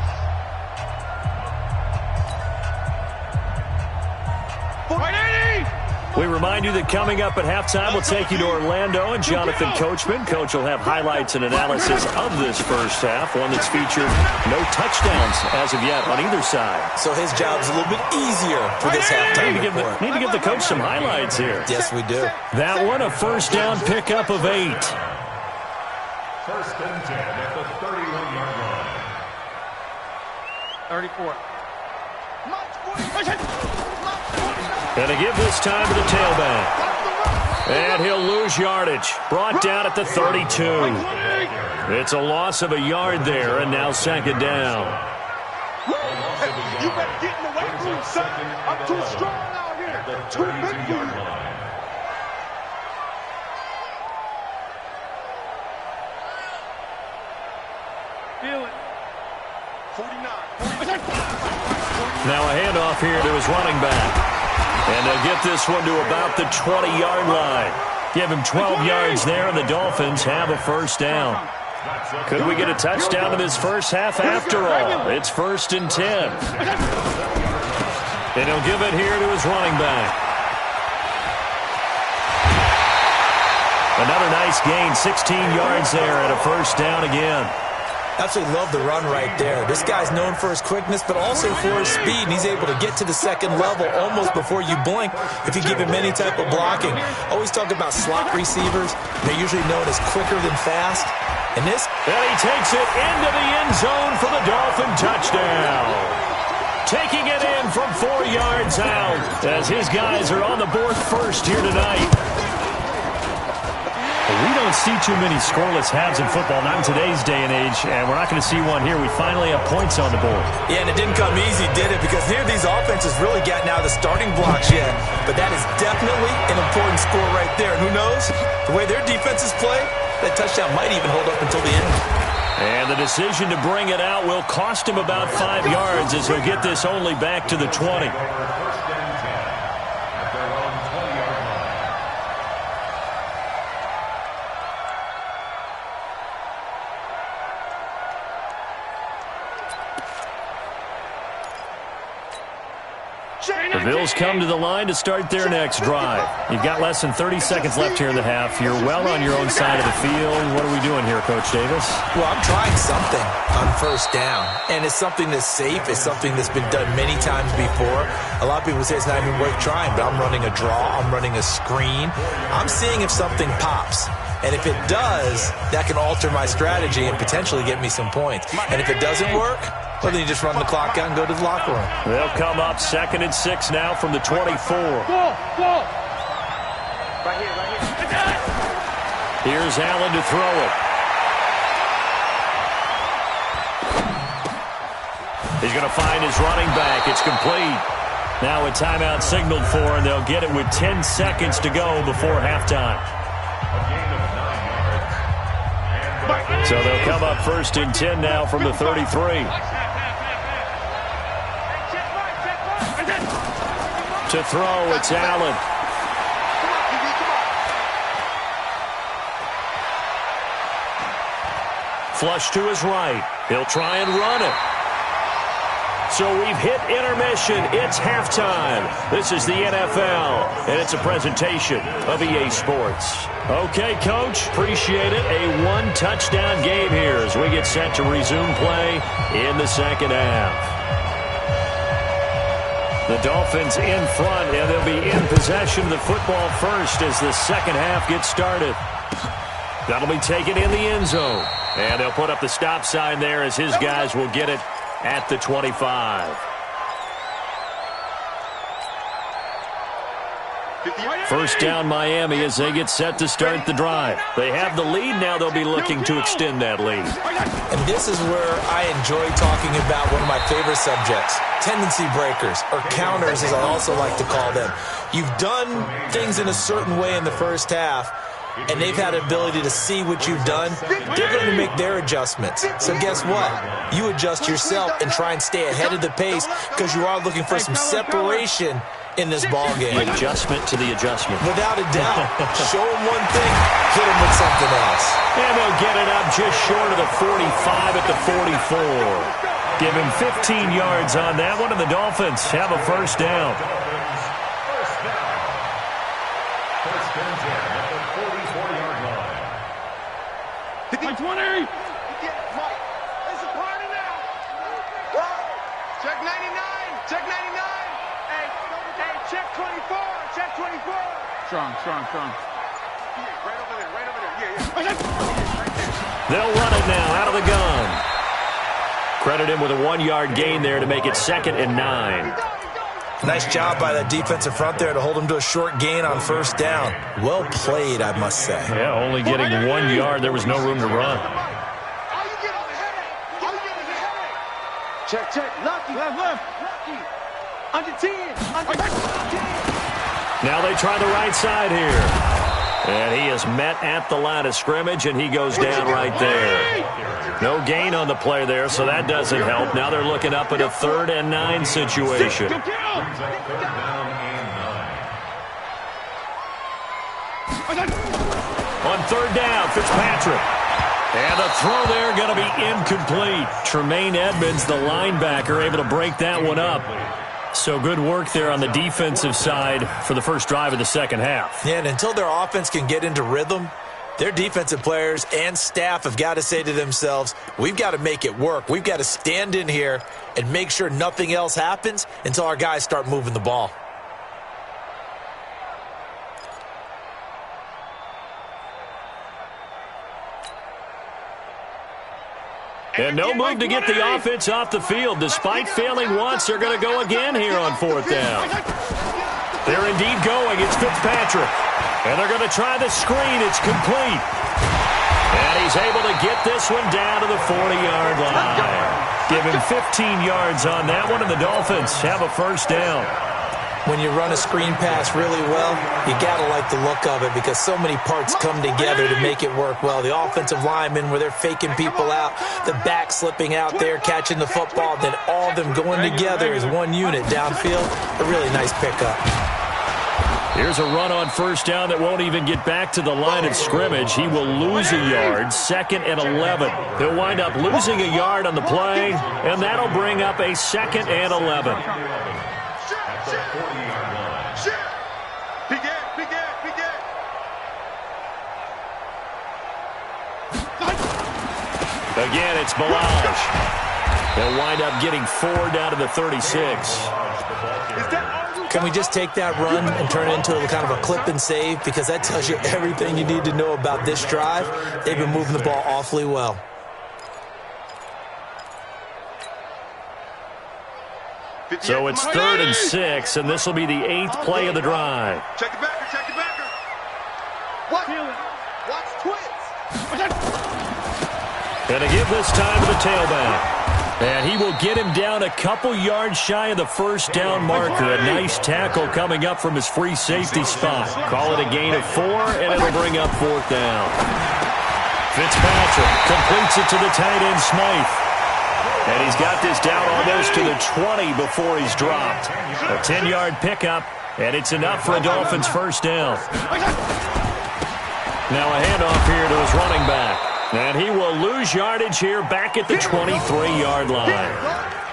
180! We remind you that coming up at halftime, we'll take you to Orlando, and Jonathan Coachman. Coach will have highlights and analysis of this first half, one that's featured no touchdowns as of yet on either side. So his job's a little bit easier for this halftime report. Need to give the coach some highlights here. Yes, we do. That one, a first down pickup of 8. First and 10 at the 31-yard line. 34. And to give this time to the tailback. And he'll lose yardage. Brought down at the 32. It's a loss of a yard there, and now second down. You better get in the weight room, son. I'm too strong out here. Too big for you. Feel it. 49. Now a handoff here to his running back. And they'll get this one to about the 20-yard line. Give him 12 yards there, and the Dolphins have a first down. Could we get a touchdown in this first half after all? It's first and 10. And he'll give it here to his running back. Another nice gain, 16 yards there, and a first down again. Absolutely love the run right there. This guy's known for his quickness, but also for his speed, and he's able to get to the second level almost before you blink if you give him any type of blocking. Always talk about slot receivers. They're usually known as quicker than fast. And this... And he takes it into the end zone for the Dolphin touchdown. taking it in from 4 yards out as his guys are on the board first here tonight. We don't see too many scoreless halves in football, not in today's day and age, and we're not going to see one here. We finally have points on the board. Yeah, and it didn't come easy, did it? Because neither of these offenses really gotten out of the starting blocks yet. But that is definitely an important score right there. And who knows? The way their defenses play, that touchdown might even hold up until the end. And the decision to bring it out will cost him about 5 yards as he'll get this only back to the 20. The Bills come to the line to start their next drive. You've got less than 30 seconds left here in the half. You're well on your own side of the field. What are we doing here, Coach Davis? Well, I'm trying something on first down, and it's something that's safe. It's something that's been done many times before. A lot of people say it's not even worth trying, but I'm running a draw. I'm running a screen. I'm seeing if something pops. And if it does, that can alter my strategy and potentially get me some points. And if it doesn't work, well, then you just run the clock out and go to the locker room. They'll come up 2nd and 6 now from the 24. Ball. Right here. Here's Allen to throw it. He's going to find his running back. It's complete. Now a timeout signaled for, and they'll get it with 10 seconds to go before halftime. So they'll come up 1st and 10 now from the 33. To throw, it's Allen. Flush to his right. He'll try and run it. So we've hit intermission. It's halftime. This is the NFL, and it's a presentation of EA Sports. Okay, Coach, appreciate it. A one-touchdown game here as we get set to resume play in the second half. The Dolphins in front, and they'll be in possession of the football first as the second half gets started. That'll be taken in the end zone. And they'll put up the stop sign there as his guys will get it at the 25. First down Miami as they get set to start the drive. They have the lead. Now they'll be looking to extend that lead. And this is where I enjoy talking about one of my favorite subjects, tendency breakers, or counters as I also like to call them. You've done things in a certain way in the first half, and they've had an ability to see what you've done. They're going to make their adjustments. So guess what? You adjust yourself and try and stay ahead of the pace because you are looking for some separation in this ball game. The adjustment to the adjustment. Without a doubt. Show them one thing, hit them with something else. And they'll get it up just short of the 45 at the 44. Give him 15 yards on that one, and the Dolphins have a first down. First and 10 at the 44-yard line. Like 20. It's a party now. Check 99. Check 99. Hey, check 24. Check 24. Strong. Right over there. Yeah. They'll run it now out of the gun. Credit him with a 1-yard gain there to make it 2nd and 9. Nice job by that defensive front there to hold him to a short gain on first down. Well played, I must say. Yeah, only getting 1 yard. There was no room to run. Check. Lucky. Left. Lucky. Under 10. Now they try the right side here. And he is met at the line of scrimmage, and he goes down right there. No gain on the play there, so that doesn't help. Now they're looking up at a 3rd and 9 situation. On 3rd down, Fitzpatrick. And the throw there going to be incomplete. Tremaine Edmonds, the linebacker, able to break that one up. So good work there on the defensive side for the first drive of the second half. Yeah, and until their offense can get into rhythm, their defensive players and staff have got to say to themselves, we've got to make it work. We've got to stand in here and make sure nothing else happens until our guys start moving the ball. And no move to get the offense off the field. Despite failing once, they're going to go again here on 4th down. They're indeed going. It's Fitzpatrick. And they're going to try the screen. It's complete. And he's able to get this one down to the 40-yard line. Give him 15 yards on that one, and the Dolphins have a 1st down. When you run a screen pass really well, you got to like the look of it because so many parts come together to make it work well. The offensive linemen, where they're faking people out, the back slipping out there, catching the football, then all of them going together as one unit downfield. A really nice pickup. Here's a run on 1st down that won't even get back to the line of scrimmage. He will lose a yard, 2nd and 11. He'll wind up losing a yard on the play, and that'll bring up a 2nd and 11. Again, it's Balaj. They'll wind up getting 4 down to the 36. Can we just take that run and turn it into kind of a clip and save? Because that tells you everything you need to know about this drive. They've been moving the ball awfully well. So it's 3rd and 6, and this will be the 8th play of the drive. Check it backer, check it backer. What? Watch twins. And to give this time to the tailback. And he will get him down a couple yards shy of the 1st down marker. A nice tackle coming up from his free safety spot. Call it a gain of 4, and it'll bring up 4th down. Fitzpatrick completes it to the tight end, Smythe. And he's got this down almost to the 20 before he's dropped. A 10-yard pickup, and it's enough for a Dolphins 1st down. Now a handoff here to his running back. And he will lose yardage here back at the 23-yard line.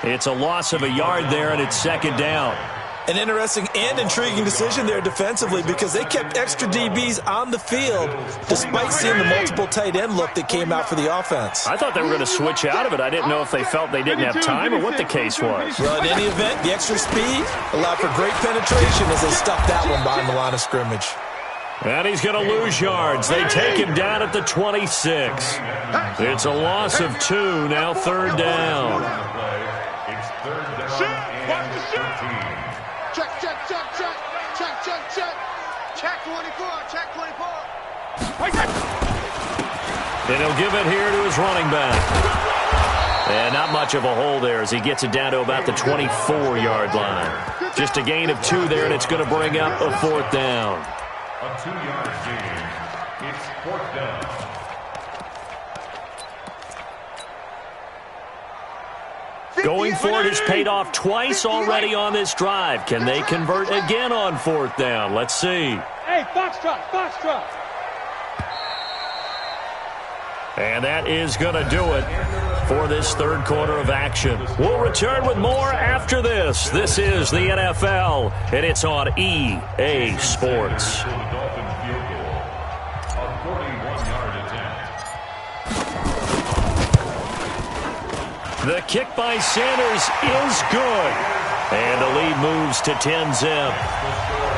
It's a loss of a yard there, and it's 2nd down. An interesting and intriguing decision there defensively because they kept extra DBs on the field despite seeing the multiple tight end look that came out for the offense. I thought they were going to switch out of it. I didn't know if they felt they didn't have time or what the case was. Well, in any event, the extra speed allowed for great penetration as they stuffed that one behind the line of scrimmage. And he's going to lose yards. They take him down at the 26. It's a loss of 2, now 3rd down. It's 3rd down and 13. Check, check, check, check, check, check, check. Check 24, check 24. And he'll give it here to his running back. And not much of a hole there as he gets it down to about the 24-yard line. Just a gain of 2 there, and it's going to bring up a 4th down. A 2-yard gain. It's 4th down. Going for it has paid off twice already on this drive. Can they convert again on 4th down? Let's see. Hey, foxtrot, foxtrot. And that is going to do it for this 3rd quarter of action. We'll return with more after this. This is the NFL, and it's on EA Sports. The kick by Sanders is good. And the lead moves to 10-zip.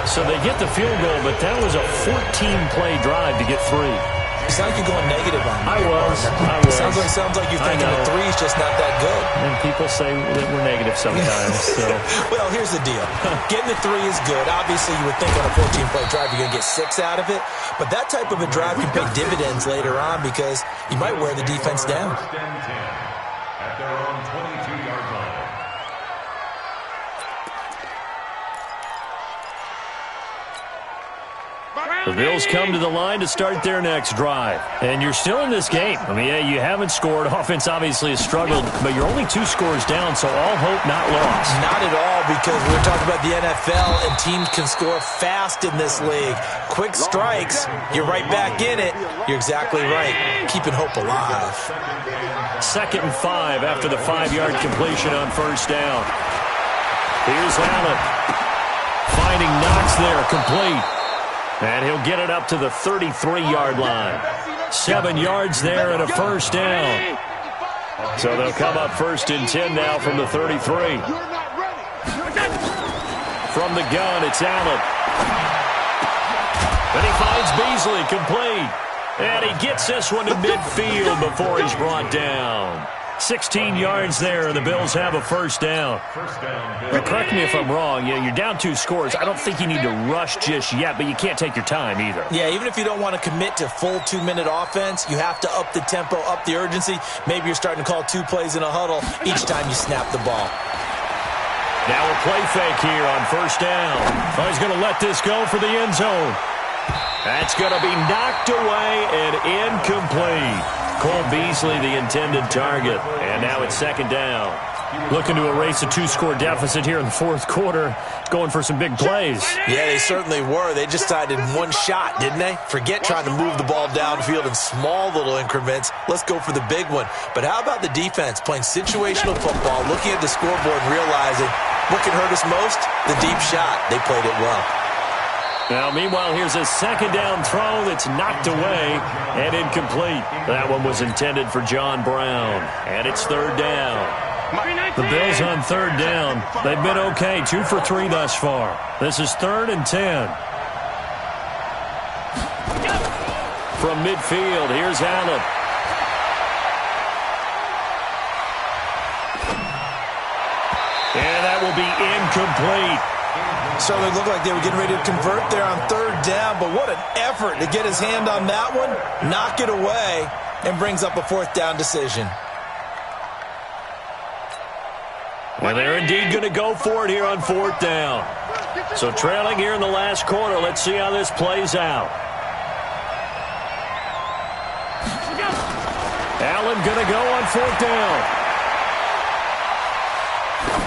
So they get the field goal, but that was a 14-play drive to get 3. You sound like you're going negative on me. I was. Sounds like you're thinking the 3's just not that good. And people say that we're negative sometimes. So. Well, here's the deal. Getting the 3 is good. Obviously, you would think on a 14-play drive you're going to get 6 out of it. But that type of a drive can pay dividends later on because you might wear the defense down. At their own 22-yard line. The Bills come to the line to start their next drive. And you're still in this game. I mean, yeah, you haven't scored. Offense obviously has struggled, but you're only 2 scores down, so all hope not lost. Not at all, because we're talking about the NFL, and teams can score fast in this league. Quick strikes, you're right back in it. You're exactly right. Keeping hope alive. 2nd and 5 after the 5-yard completion on 1st down. Here's Allen. Finding Knox there, complete. And he'll get it up to the 33-yard line. 7 yards there and a 1st down. So they'll come up 1st and 10 now from the 33. From the gun, it's Allen. And he finds Beasley, complete. And he gets this one to midfield before he's brought down. 16 yards there, and the Bills have a first down. Now, correct me if I'm wrong. You're down 2 scores. I don't think you need to rush just yet, but you can't take your time either. Yeah, even if you don't want to commit to full 2-minute offense, you have to up the tempo, up the urgency. Maybe you're starting to call 2 plays in a huddle each time you snap the ball. Now a play fake here on first down. Oh, he's going to let this go for the end zone. That's going to be knocked away and incomplete. Cole Beasley, the intended target. And now it's second down. Looking to erase a 2-score deficit here in the fourth quarter. Going for some big plays. Yeah, they certainly were. They just decided one shot, didn't they? Forget trying to move the ball downfield in small little increments. Let's go for the big one. But how about the defense playing situational football, looking at the scoreboard and realizing what can hurt us most? The deep shot. They played it well. Now, meanwhile, here's a second down throw that's knocked away and incomplete. That one was intended for John Brown, and it's third down. The Bills on third down. They've been okay, 2 for 3 thus far. This is 3rd and 10. From midfield, here's Allen. And that will be incomplete. Certainly looked like they were getting ready to convert there on third down, but what an effort to get his hand on that one, knock it away, and brings up a 4th down decision. And they're indeed going to go for it here on 4th down. So trailing here in the last quarter. Let's see how this plays out. Allen going to go on 4th down.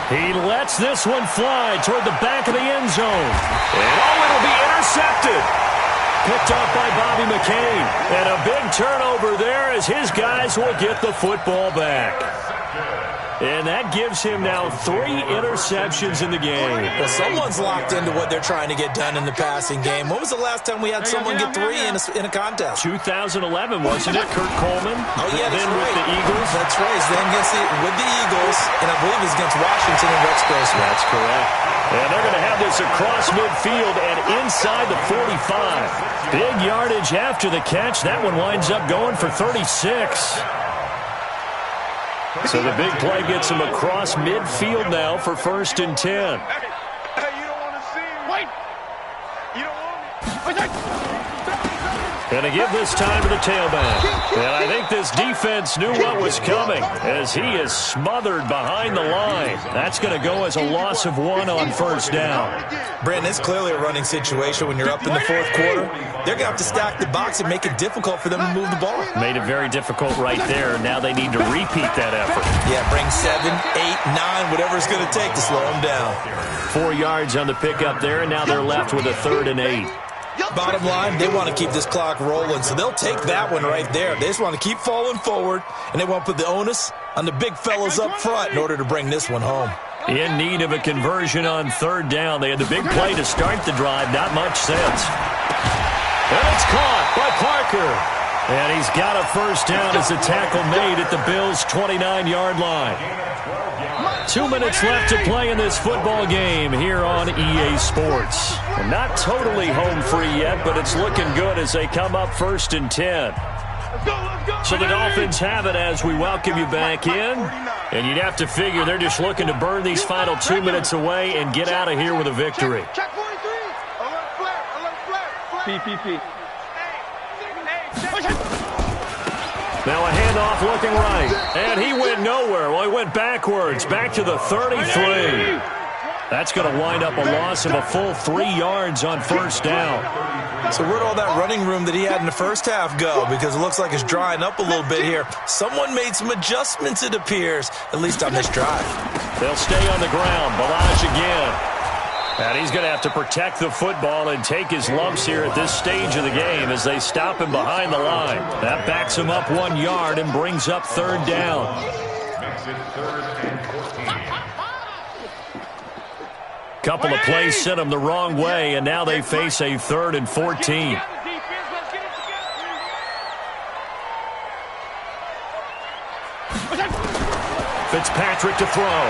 He lets this one fly toward the back of the end zone. And it'll be intercepted. Picked off by Bobby McCain. And a big turnover there as his guys will get the football back. And that gives him now 3 interceptions in the game. Well, someone's locked into what they're trying to get done in the passing game. When was the last time we had someone get 3 in a contest? 2011, wasn't it? Kurt Coleman? Oh, yeah, that's then right. with the Eagles. That's right. Then with the Eagles, and I believe it's against Washington and Rex Grossman. That's correct. And they're going to have this across midfield and inside the 45. Big yardage after the catch. That one winds up going for 36. So the big play gets him across midfield now for 1st and 10. Hey, you don't want to see him. Wait. You don't want it. And to give this time to the tailback. And I think this defense knew what was coming as he is smothered behind the line. That's going to go as a loss of 1 on 1st down. Brandon, it's clearly a running situation when you're up in the 4th quarter. They're going to have to stack the box and make it difficult for them to move the ball. Made it very difficult right there. Now they need to repeat that effort. Yeah, bring 7, 8, 9, whatever it's going to take to slow them down. 4 yards on the pickup there, and now they're left with a 3rd and 8. Bottom line, they want to keep this clock rolling, so they'll take that one right there. They just want to keep falling forward, and they want to put the onus on the big fellas up front in order to bring this one home. In need of a conversion on 3rd down. They had the big play to start the drive. Not much sense. And it's caught by Parker. And he's got a 1st down as a tackle made at the Bills' 29-yard line. 2 minutes left to play in this football game here on EA Sports. We're not totally home free yet, but it's looking good as they come up 1st and 10. So the Dolphins have it as we welcome you back in. And you'd have to figure they're just looking to burn these final 2 minutes away and get out of here with a victory. Check 43. Alert flat. PPP. Now a handoff looking right. And he went nowhere. Well, he went backwards. Back to the 33. That's going to wind up a loss of a full 3 yards on 1st down. So where'd all that running room that he had in the first half go? Because it looks like it's drying up a little bit here. Someone made some adjustments, it appears, at least on this drive. They'll stay on the ground. Balazs again. And he's going to have to protect the football and take his lumps here at this stage of the game as they stop him behind the line. That backs him up 1 yard and brings up 3rd down. Makes it 3rd and 14. Couple of plays sent them the wrong way, and now they face a 3rd and 14. Fitzpatrick to throw.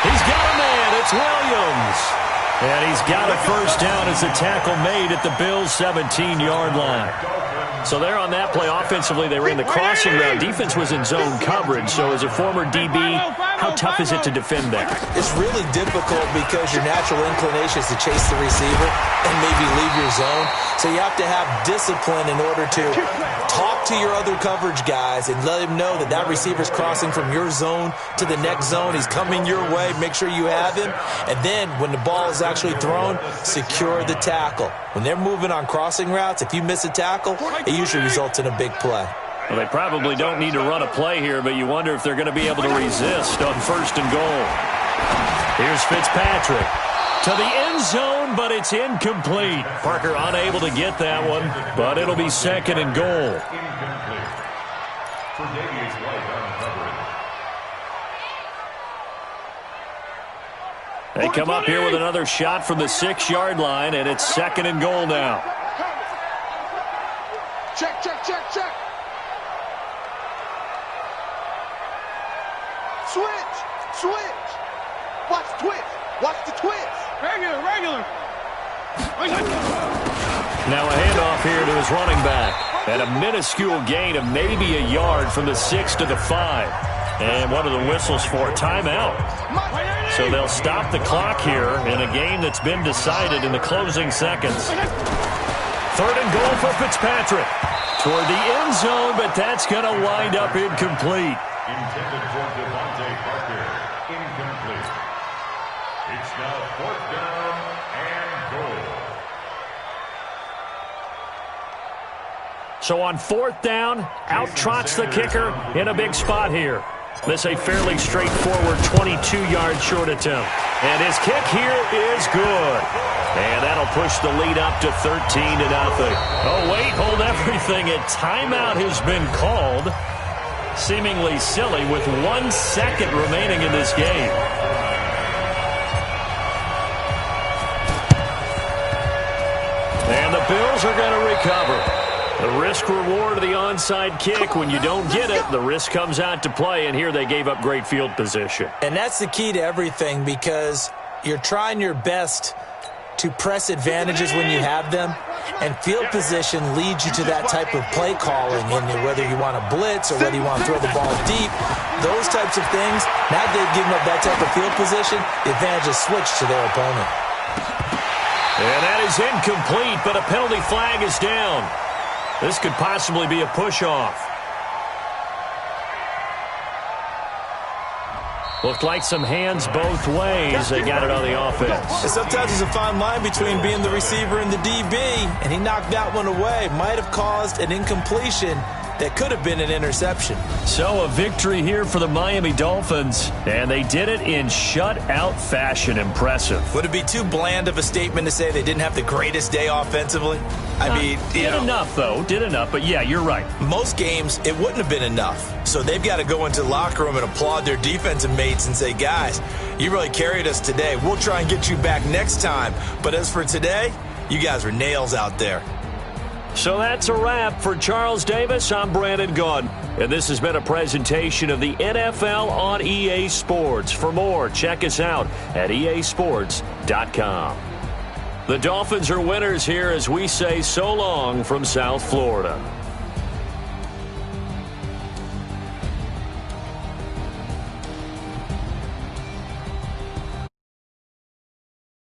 He's got a man. It's Williams. And he's got a first down as the tackle made at the Bills' 17-yard line. So there on that play, offensively, they ran the crossing route. Defense was in zone coverage. So as a former DB, how tough is it to defend that? It's really difficult because your natural inclination is to chase the receiver and maybe leave your zone. So you have to have discipline in order to talk to your other coverage guys and let him know that that receiver's crossing from your zone to the next zone. He's coming your way. Make sure you have him. And then when the ball is actually thrown, secure the tackle. When they're moving on crossing routes, if you miss a tackle, it usually results in a big play. Well, they probably don't need to run a play here, but you wonder if they're going to be able to resist on 1st and goal. Here's Fitzpatrick to the end zone, but it's incomplete. Parker unable to get that one, but it'll be 2nd and goal. Incomplete. For Davies White on coverage. They come up here with another shot from the 6-yard line, and it's 2nd and goal now. Check, check, check, check. Switch, switch. Watch the twist. Watch the twist. Regular, regular. Now a handoff here to his running back. And a minuscule gain of maybe a yard from the 6 to the 5. And what are the whistles for? Timeout. So they'll stop the clock here in a game that's been decided in the closing seconds. 3rd and goal for Fitzpatrick. Toward the end zone, but that's going to wind up incomplete. Intended for Devontae Parker. Incomplete. It's now 4th down and goal. So on 4th down, out trots the kicker in a big spot here. This a fairly straightforward 22-yard short attempt. And his kick here is good. And that'll push the lead up to 13-0. Oh, wait, hold everything. A timeout has been called. Seemingly silly with 1 second remaining in this game. And the Bills are going to recover. The risk-reward of the onside kick. When you don't get it, the risk comes out to play, and here they gave up great field position. And that's the key to everything because you're trying your best to press advantages when you have them, and field position leads you to that type of play calling, and whether you want to blitz or whether you want to throw the ball deep, those types of things, now they've given up that type of field position, the advantage is switched to their opponent. And that is incomplete, but a penalty flag is down. This could possibly be a push-off. Looked like some hands both ways. They got it on the offense. And sometimes there's a fine line between being the receiver and the DB, and he knocked that one away. Might have caused an incompletion that could have been an interception. So a victory here for the Miami Dolphins, and they did it in shutout fashion. Impressive. Would it be too bland of a statement to say they didn't have the greatest day offensively? I mean, did enough, though. Did enough, but yeah, you're right. Most games, it wouldn't have been enough. So they've got to go into the locker room and applaud their defensive mates and say, guys, you really carried us today. We'll try and get you back next time. But as for today, you guys were nails out there. So that's a wrap for Charles Davis. I'm Brandon Gaudin, and this has been a presentation of the NFL on EA Sports. For more, check us out at easports.com. The Dolphins are winners here as we say so long from South Florida.